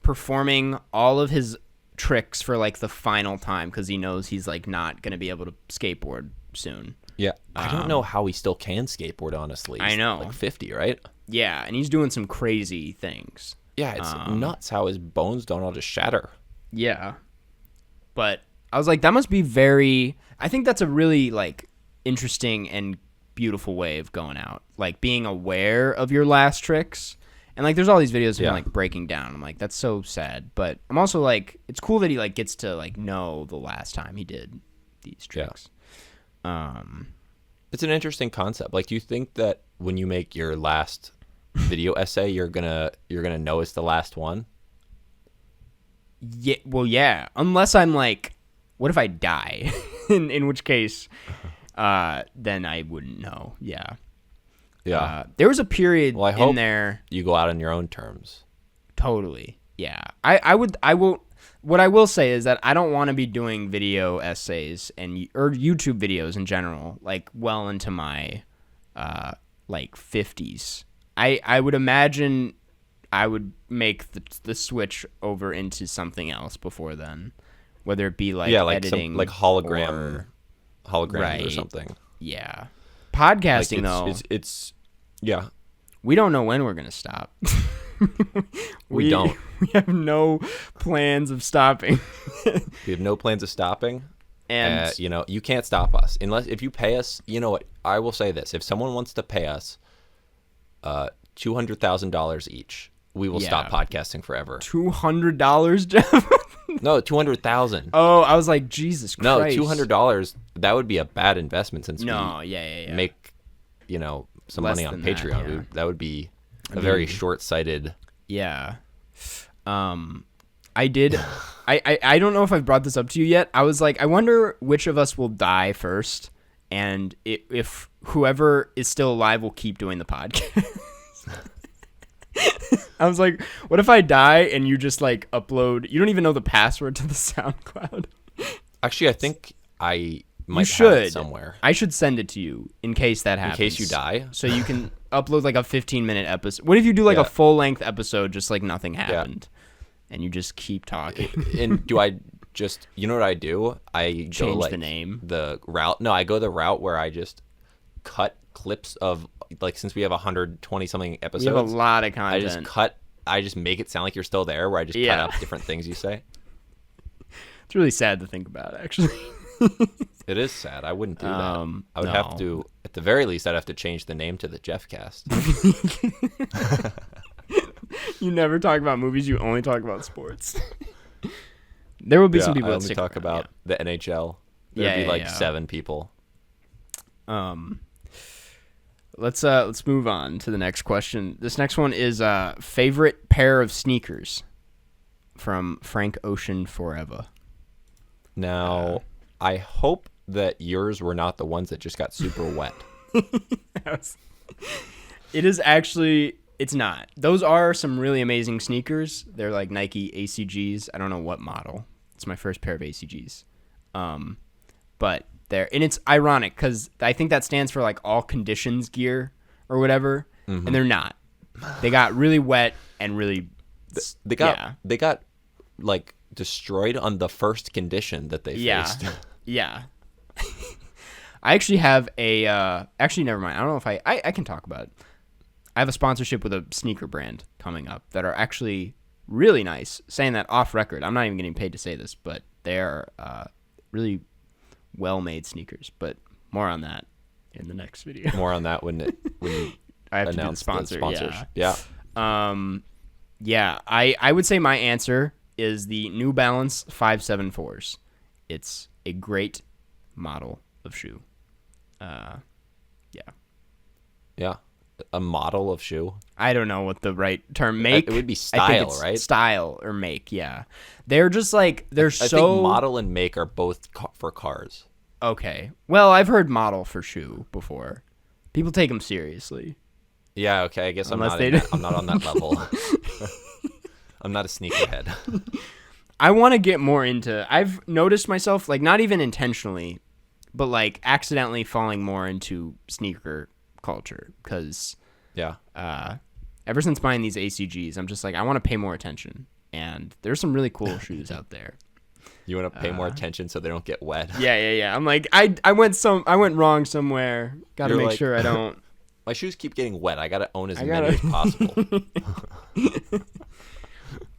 performing all of his tricks for like the final time because he knows he's like not going to be able to skateboard soon. Yeah. I don't know how he still can skateboard, honestly. I know. Like 50, right? Yeah, and he's doing some crazy things. Yeah, it's nuts how his bones don't all just shatter. Yeah. But I was like, that must be I think that's a really like interesting and beautiful way of going out. Like being aware of your last tricks. And like there's all these videos of him like breaking down. I'm like, that's so sad. But I'm also like, it's cool that he like gets to like know the last time he did these tricks. Yeah. It's an interesting concept. Like, do you think that when you make your last video essay, you're gonna know it's the last one? Yeah. Well, yeah. Unless I'm like, what if I die? in which case, then I wouldn't know. Yeah. Yeah. There was a period in there. You go out on your own terms. Totally. Yeah. I will. What I will say is that I don't want to be doing video essays or YouTube videos in general, like well into my like 50s. I would imagine I would make the switch over into something else before then, whether it be like editing, like holograms or something. Yeah. Podcasting though, it's yeah. We don't know when we're gonna stop. We don't. We have no plans of stopping. We have no plans of stopping. And you can't stop us if you pay us. You know what? I will say this: if someone wants to pay us $200,000 each, we will stop podcasting forever. $200, Jeff? No, 200,000. Oh, I was like, Jesus Christ. No, $200. That would be a bad investment since we make some money on Patreon. That would be a very short-sighted. Yeah. I did. I don't know if I've brought this up to you yet. I was like, I wonder which of us will die first, and if whoever is still alive will keep doing the podcast. I was like, what if I die and you just like upload? You don't even know the password to the SoundCloud. Actually, I think I might have it somewhere. I should send it to you in case that happens. In case you die, so you can upload like a 15-minute episode. What if you do like a full-length episode, just like nothing happened, and you just keep talking? And do I just, you know what I do? I change go like the name, the route. No, I go the route where I just cut clips of like, since we have 120 something episodes, we have a lot of content. I just make it sound like you're still there, where I just cut out different things you say. It's really sad to think about, actually. It is sad. I wouldn't do that. I would have to, at the very least, I'd have to change the name to the Jeffcast. You never talk about movies. You only talk about sports. There will be some people I that only talk about the NHL. There'd be like 7 people. Let's move on to the next question. This next one is favorite pair of sneakers from Frank Ocean Forever. Now, I hope that yours were not the ones that just got super wet. It is actually, it's not. Those are some really amazing sneakers. They're like Nike ACGs. I don't know what model. It's my first pair of ACGs. But and it's ironic because I think that stands for like all conditions gear or whatever, and they're not. They got really wet and really. They got like destroyed on the first condition that they faced. Yeah. I actually have actually never mind. I don't know if I can talk about it. I have a sponsorship with a sneaker brand coming up that are actually really nice. Saying that off record, I'm not even getting paid to say this, but they are really well-made sneakers. But more on that in the next video. More on that when I have to do the sponsor. Yeah. Yeah. I would say my answer is the New Balance 574s. It's a great model of shoe. Yeah. A model of shoe. I don't know what the right term. Make. It would be style, right? Style or make. Yeah. They're just like I think model and make are both for cars. Okay. Well, I've heard model for shoe before. People take them seriously. Yeah. Okay. I guess I'm not on that level. I'm not a sneakerhead. I want to get more into. I've noticed myself, like, not even intentionally, but like accidentally falling more into sneaker culture because ever since buying these ACGs, I'm just like, I want to pay more attention, and there's some really cool shoes out there. You want to pay more attention so they don't get wet. Yeah. I'm like, I went wrong somewhere. Got to make sure I don't. My shoes keep getting wet. I got to own as many as possible.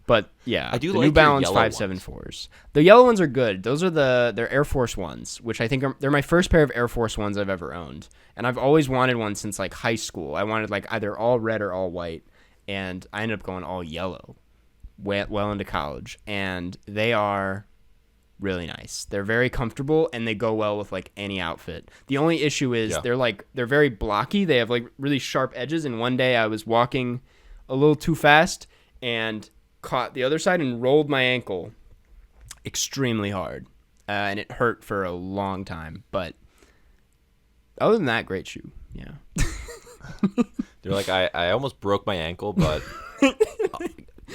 But yeah, I do the like New Balance 574s. The yellow ones are good. Those are they're Air Force Ones, which I think they're my first pair of Air Force Ones I've ever owned, and I've always wanted one since like high school. I wanted like either all red or all white, and I ended up going all yellow, well into college, and they are really nice. They're very comfortable, and they go well with like any outfit. The only issue is they're very blocky. They have like really sharp edges, and one day I was walking a little too fast and caught the other side and rolled my ankle extremely hard, and it hurt for a long time. But other than that, great shoe. Yeah. They're like, I almost broke my ankle, but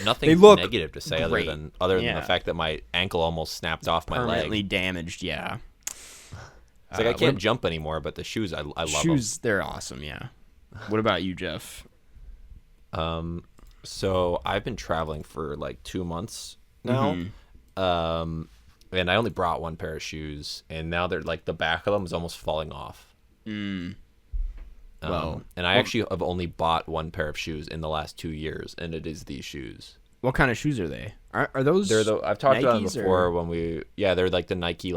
nothing negative to say other than the fact that my ankle almost snapped off my leg. Permanently damaged. Yeah. It's like I can't jump anymore, but the shoes I love them. Shoes, they're awesome. Yeah. What about you, Jeff? So I've been traveling for like 2 months now, and I only brought one pair of shoes, and now they're like the back of them is almost falling off. And I actually have only bought one pair of shoes in the last 2 years, and it is these shoes. What kind of shoes are they? Are those? I've talked Nikes about them before they're like the Nike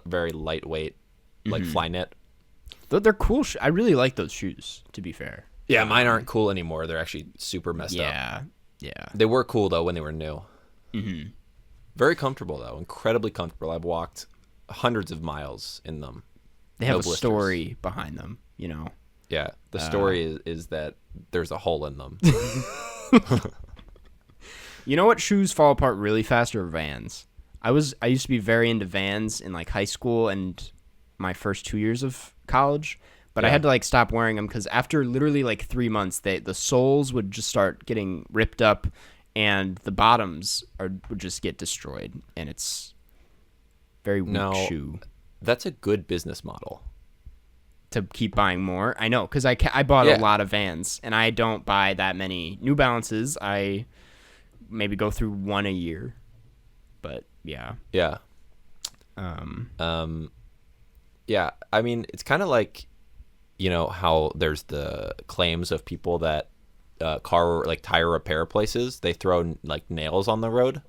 very lightweight like Flyknit. They're cool. I really like those shoes. To be fair. Yeah, mine aren't cool anymore. They're actually super messed up. Yeah. They were cool, though, when they were new. Mm-hmm. Very comfortable, though. Incredibly comfortable. I've walked hundreds of miles in them. They have a story behind them, you know? Yeah. The story is that there's a hole in them. You know what shoes fall apart really fast are Vans. I used to be very into Vans in, like, high school and my first 2 years of college. But I had to like stop wearing them because after literally like 3 months, the soles would just start getting ripped up, and the bottoms would just get destroyed, and it's very weak shoe. That's a good business model. To keep buying more, I know, because I bought a lot of Vans, and I don't buy that many New Balances. I maybe go through one a year, but yeah. Yeah. Yeah. I mean, it's kind of like, you know how there's the claims of people that tire repair places, they throw like nails on the road.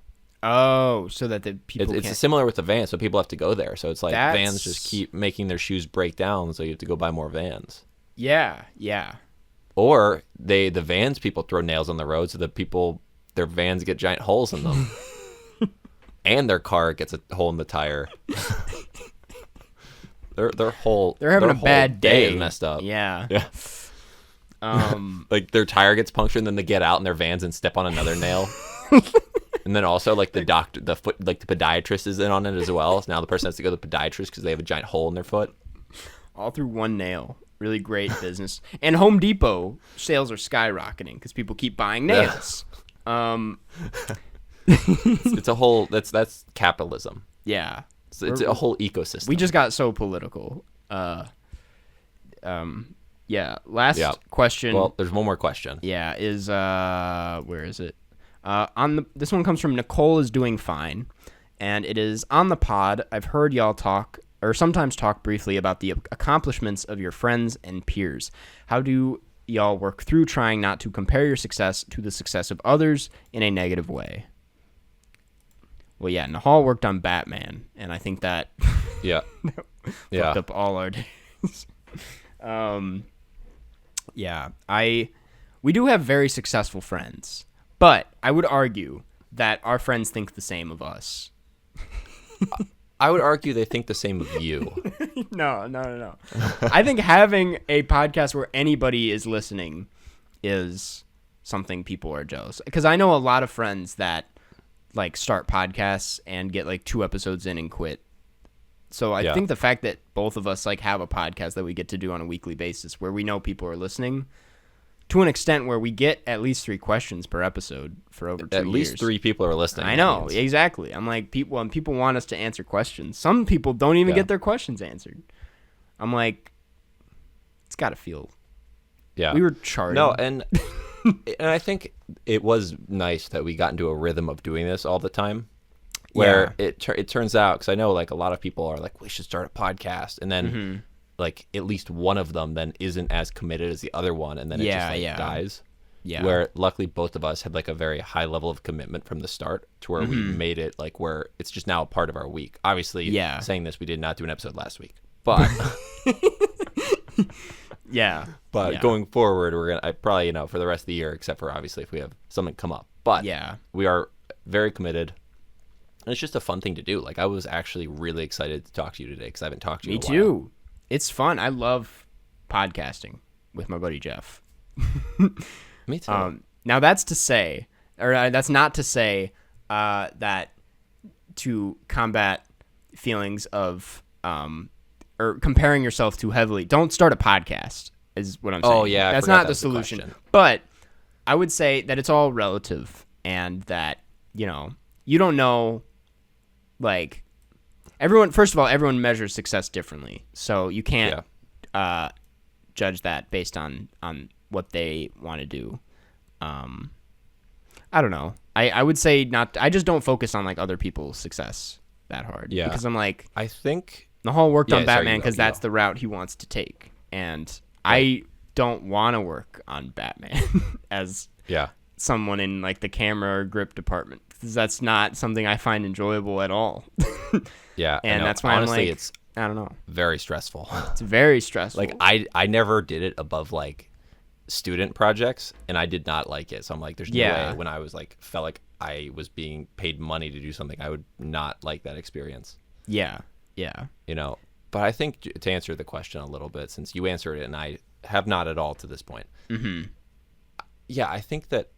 Oh, so that the people it's similar with the Vans, so people have to go there. So it's like Vans just keep making their shoes break down, so you have to go buy more Vans. Yeah. Or the Vans people throw nails on the road, so that their Vans get giant holes in them, and their car gets a hole in the tire. They're having a bad day. Is messed up. Yeah. Like their tire gets punctured, and then they get out in their Vans and step on another nail. And then also like the podiatrist is in on it as well. So now the person has to go to the podiatrist because they have a giant hole in their foot. All through one nail. Really great business. And Home Depot sales are skyrocketing because people keep buying nails. It's a whole that's capitalism. Yeah. It's a whole ecosystem. We just got so political. Yeah. Last question. Well, there's one more question. Yeah. Is where is it? This one comes from Nicole is doing fine, and it is on the pod. I've heard y'all talk or sometimes talk briefly about the accomplishments of your friends and peers. How do y'all work through trying not to compare your success to the success of others in a negative way? Well, yeah, Nahal worked on Batman, and I think that fucked up all our days. We do have very successful friends, but I would argue that our friends think the same of us. I would argue they think the same of you. No. I think having a podcast where anybody is listening is something people are jealous. Because I know a lot of friends that like start podcasts and get like 2 episodes in and quit. So I think the fact that both of us like have a podcast that we get to do on a weekly basis where we know people are listening to an extent where we get at least 3 questions per episode for over 2 years. At least 3 people are listening. I know, exactly. I'm like, when people want us to answer questions, some people don't even get their questions answered. I'm like, it's got to feel. Yeah. We were charting. No, and I think it was nice that we got into a rhythm of doing this all the time. Where it turns out, because I know like a lot of people are like, we should start a podcast, and then like at least one of them then isn't as committed as the other one, and then it just dies. Yeah. Where luckily both of us had like a very high level of commitment from the start to where we made it like where it's just now a part of our week. Obviously, saying this, we did not do an episode last week, but But going forward, we're gonna probably for the rest of the year, except for obviously if we have something come up. But we are very committed. And it's just a fun thing to do. Like, I was actually really excited to talk to you today because I haven't talked to you in a while. Me too. It's fun. I love podcasting with my buddy Jeff. Me too. Now, that's not to say that to combat feelings of or comparing yourself too heavily, don't start a podcast, is what I'm saying. Oh, yeah. That's not the solution. But I would say that it's all relative and that, you don't know. Like, first of all, everyone measures success differently. So you can't judge that based on what they want to do. I don't know. I would say not. I just don't focus on like other people's success that hard. Yeah. Because I'm like, I think the whole worked on Batman because that's the route he wants to take. And I don't want to work on Batman as someone in like the camera or grip department. That's not something I find enjoyable at all. And that's why honestly, I'm like, it's I don't know. Very stressful. It's very stressful. Like I never did it above like student projects, and I did not like it. So I'm like, there's no way when I was like felt like I was being paid money to do something, I would not like that experience. Yeah. But I think to answer the question a little bit, since you answered it and I have not at all to this point. Yeah, I think that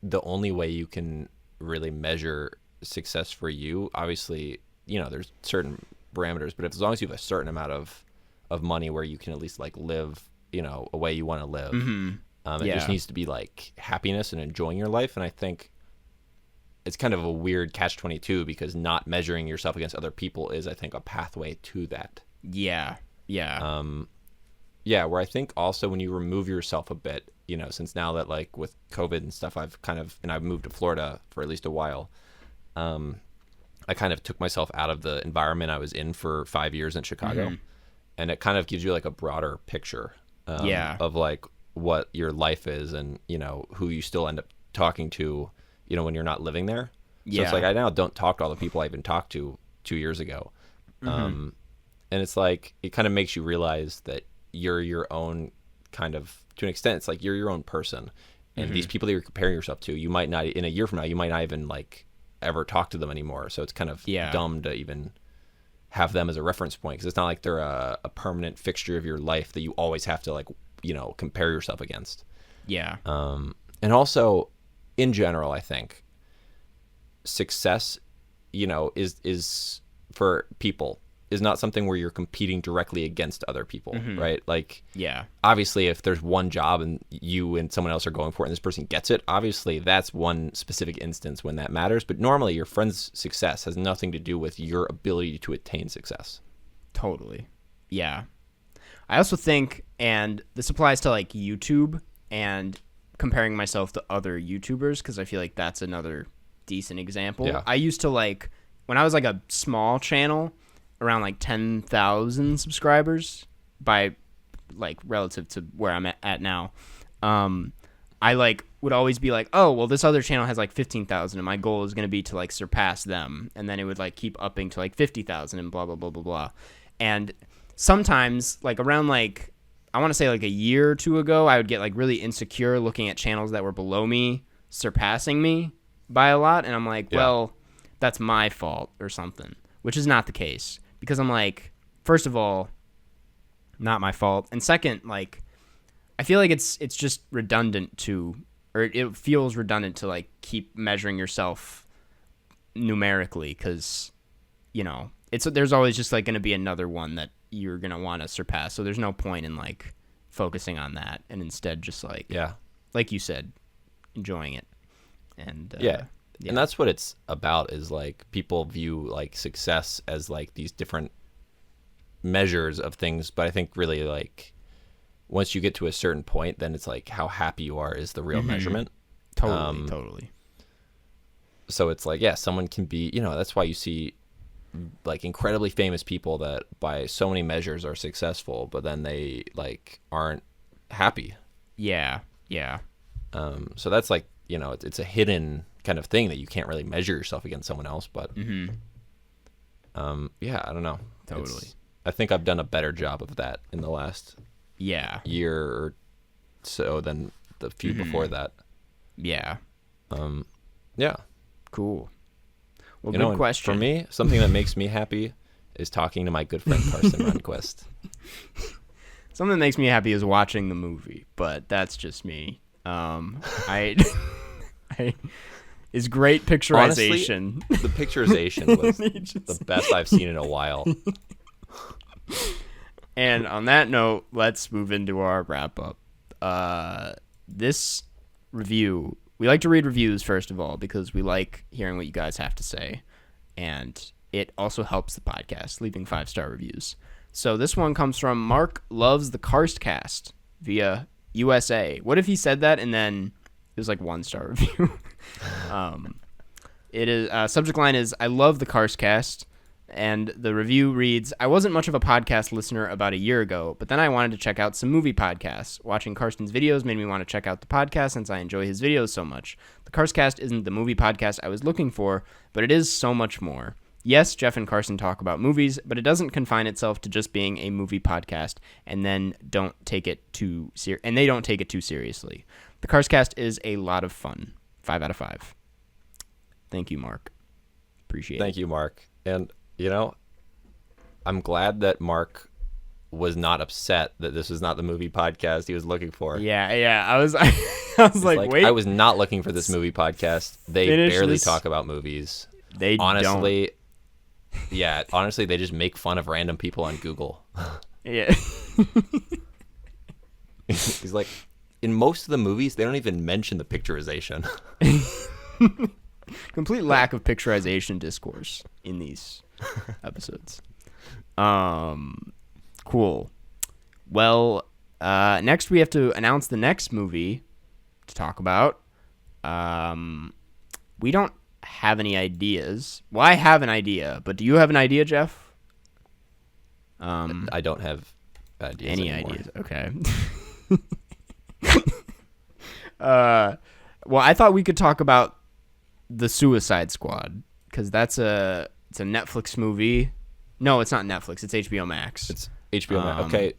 the only way you can really measure success for you, obviously, there's certain parameters, but as long as you have a certain amount of money where you can at least like live, a way you want to live, it just needs to be like happiness and enjoying your life. And I think it's kind of a weird catch-22 because not measuring yourself against other people is, I think, a pathway to that. Yeah. Where I think also when you remove yourself a bit, since now that like with COVID and stuff, I've moved to Florida for at least a while. I kind of took myself out of the environment I was in for 5 years in Chicago, and it kind of gives you like a broader picture of like what your life is and, who you still end up talking to, when you're not living there. So it's like, I now don't talk to all the people I even talked to 2 years ago. And it's like, it kind of makes you realize that you're your own kind of, to an extent, it's like you're your own person. And these people that you're comparing yourself to, you might not, in a year from now, you might not even like ever talk to them anymore. So it's kind of dumb to even have them as a reference point, because it's not like they're a permanent fixture of your life that you always have to like, compare yourself against. Yeah. And also, in general, I think success, is for people is not something where you're competing directly against other people, right? Like, obviously, if there's one job and you and someone else are going for it and this person gets it, obviously that's one specific instance when that matters. But normally your friend's success has nothing to do with your ability to attain success. Totally. Yeah. I also think, and this applies to like YouTube and comparing myself to other YouTubers, because I feel like that's another decent example. I used to like, when I was like a small channel, around like 10,000 subscribers by like relative to where I'm at now. I like would always be like, oh, well, this other channel has like 15,000 and my goal is going to be to like surpass them. And then it would like keep upping to like 50,000 and blah, blah, blah, blah, blah. And sometimes like around like, I want to say like a year or two ago, I would get like really insecure looking at channels that were below me, surpassing me by a lot. And I'm like, well, that's my fault or something. which is not the case because I'm like, first of all, not my fault, and second, like, I feel like it's just redundant or it feels redundant to like keep measuring yourself numerically because, you know, there's always just like going to be another one that you're going to want to surpass. So there's no point in like focusing on that and instead just like, like you said, enjoying it. And and that's what it's about, is like people view like success as like these different measures of things. But I think really like once you get to a certain point, then it's like how happy you are is the real measurement. Totally. So it's like, someone can be, you know, that's why you see like incredibly famous people that by so many measures are successful, but then they like aren't happy. Yeah. So that's like, you know, it's a hidden kind of thing that you can't really measure yourself against someone else. But I don't know. Totally. I think I've done a better job of that in the last year or so than the few before that. Yeah. Cool. Well, you good question. For me, something that makes me happy is talking to my good friend Carson Runquist. Something that makes me happy is watching the movie, but that's just me. Is great picturization. Honestly, the picturization was the best I've seen in a while. And on that note, let's move into our wrap up. This review, we like to read reviews first of all because we like hearing what you guys have to say, and it also helps the podcast leaving 5-star reviews. So this one comes from Mark Loves the Karstcast via USA. What if he said that and then it was like 1-star review? It is subject line is I love the Karstcast, and the review reads, I wasn't much of a podcast listener about a year ago, but then I wanted to check out some movie podcasts. Watching Karsten's videos made me want to check out the podcast since I enjoy his videos so much. The Karstcast isn't the movie podcast I was looking for, but it is so much more. Yes, Jeff and Carson talk about movies, but it doesn't confine itself to just being a movie podcast, and then they don't take it too seriously. The Karstcast is a lot of fun. 5 out of 5. Thank you, Mark. Appreciate it. Thank you, Mark. And you know, I'm glad that Mark was not upset that this was not the movie podcast he was looking for. Yeah. I was like, wait. I was not looking for this movie podcast. They barely talk about movies. They honestly, don't. Honestly, they just make fun of random people on Google. Yeah. He's like, in most of the movies, they don't even mention the picturization. Complete lack of picturization discourse in these episodes. Cool. Well, next we have to announce the next movie to talk about. We don't have any ideas. Well, I have an idea, but do you have an idea, Jeff? I don't have ideas anymore. Ideas? Okay. Well, I thought we could talk about The Suicide Squad because it's a Netflix movie. No, it's not Netflix. It's HBO Max. It's HBO Max. Okay.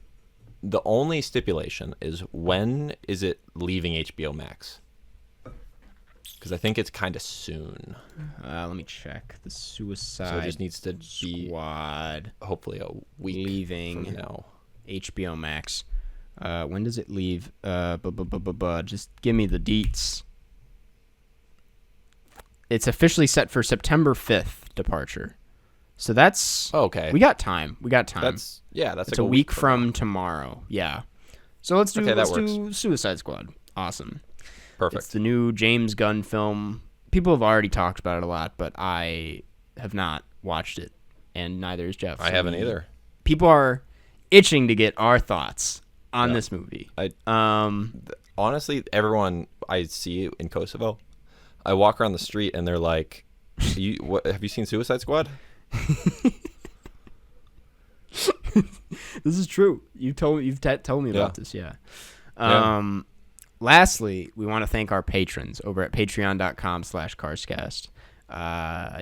The only stipulation is when is it leaving HBO Max? Because I think it's kind of soon. Let me check. The Suicide So it just needs to be Squad. Hopefully a week leaving from now. HBO Max. When does it leave? Just give me the deets. It's officially set for September 5th departure. So that's okay. We got time. That's it's a week from tomorrow. Yeah. So let's do Suicide Squad. Awesome. Perfect. It's the new James Gunn film. People have already talked about it a lot, but I have not watched it, and neither has Jeff. I haven't either. People are itching to get our thoughts on this movie. Honestly, everyone I see in Kosovo, I walk around the street and they're like, have you seen Suicide Squad? This is true. You've told me about this. Yeah. Lastly, we want to thank our patrons over at patreon.com/Karstcast.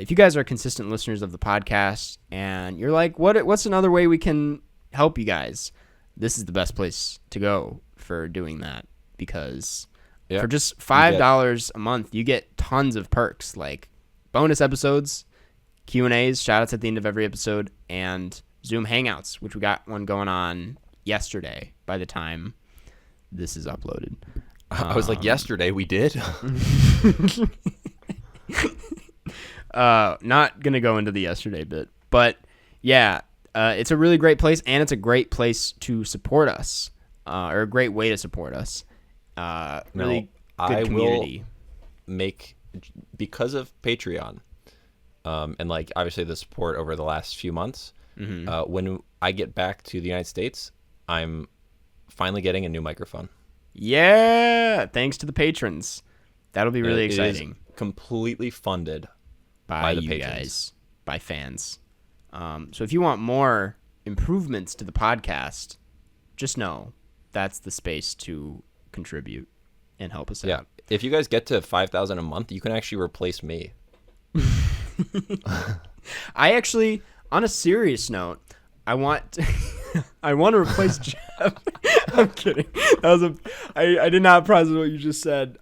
If you guys are consistent listeners of the podcast and you're like, what's another way we can help you guys? This is the best place to go for doing that because for just $5 a month, you get tons of perks like bonus episodes, Q&As, shout-outs at the end of every episode, and Zoom Hangouts, which we got one going on yesterday by the time this is uploaded. I was like, yesterday we did? Not going to go into the yesterday bit, but yeah, it's a really great place, and it's a great place to support us, or a great way to support us. Really good community. Because of Patreon, and like obviously the support over the last few months, when I get back to the United States, I'm finally getting a new microphone. Yeah, thanks to the patrons. That'll be really exciting. It is completely funded by the patrons. Guys, by fans. So if you want more improvements to the podcast, just know that's the space to contribute and help us out. If you guys get to 5,000 a month, you can actually replace me. I actually, on a serious note, I want to replace Jeff. I'm kidding. I did not process what you just said.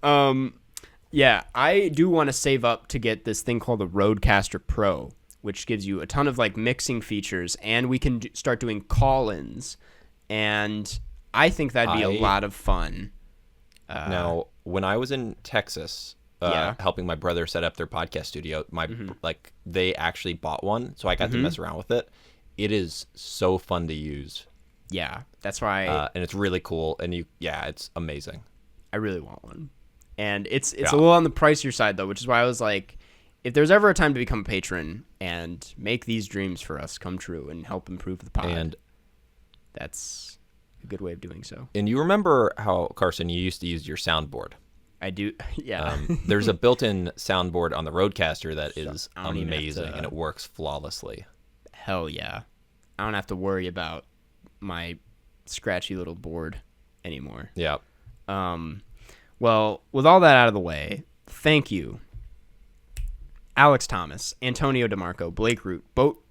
Yeah, I do want to save up to get this thing called the Rodecaster Pro, which gives you a ton of like mixing features, and we can start doing call-ins, and I think that'd be a lot of fun. Now, when I was in Texas, helping my brother set up their podcast studio, they actually bought one, so I got to mess around with it. It is so fun to use. Yeah, that's why. And it's really cool, and it's amazing. I really want one, and it's a little on the pricier side though, which is why I was like, if there's ever a time to become a patron and make these dreams for us come true and help improve the pod, that's a good way of doing so. And you remember how, Carson, you used to use your soundboard? I do, yeah. There's a built-in soundboard on the Rodecaster that is amazing, and it works flawlessly. Hell yeah. I don't have to worry about my scratchy little board anymore. Yeah. Well, with all that out of the way, thank you, Alex Thomas, Antonio DeMarco, Blake Root, Boat,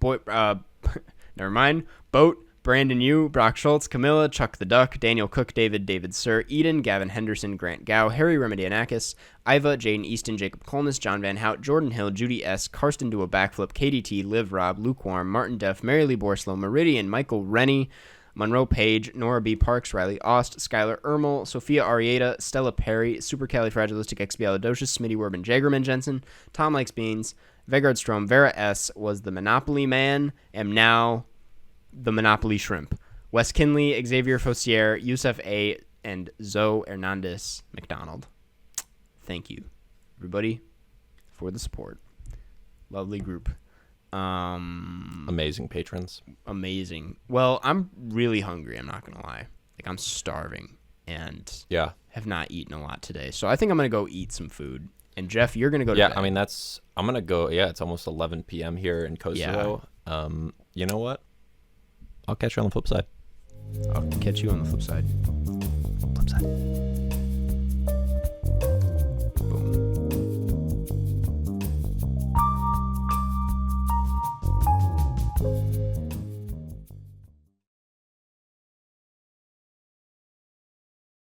Brandon Yu, Brock Schultz, Camilla, Chuck the Duck, Daniel Cook, David Sir, Eden, Gavin Henderson, Grant Gow, Harry Remedianakis, Iva, Jaden Easton, Jacob Colness, John Van Hout, Jordan Hill, Judy S., Karsten Do a Backflip, KDT, Liv Rob, Lukewarm, Martin Deff, Mary Lee Borslow, Meridian, Michael Rennie, Monroe Page, Nora B. Parks, Riley Ost, Skylar Ermel, Sophia Arieta, Stella Perry, Supercalifragilisticexpialidocious, Smitty Werbin, Jagerman Jensen, Tom Likes Beans, Vegard Strom, Vera S. was the Monopoly Man, am now the Monopoly Shrimp, Wes Kinley, Xavier Fossier, Yusef A., and Zoe Hernandez McDonald. Thank you, everybody, for the support. Lovely group. Amazing patrons. Amazing. Well, I'm really hungry, I'm not going to lie. Like, I'm starving and have not eaten a lot today. So I think I'm going to go eat some food. And Jeff, you're going to go to bed. I mean, I'm going to go, it's almost 11 p.m. here in Kosovo. Yeah. You know what? I'll catch you on the flip side. I'll catch you on the flip side. Flip side. Boom.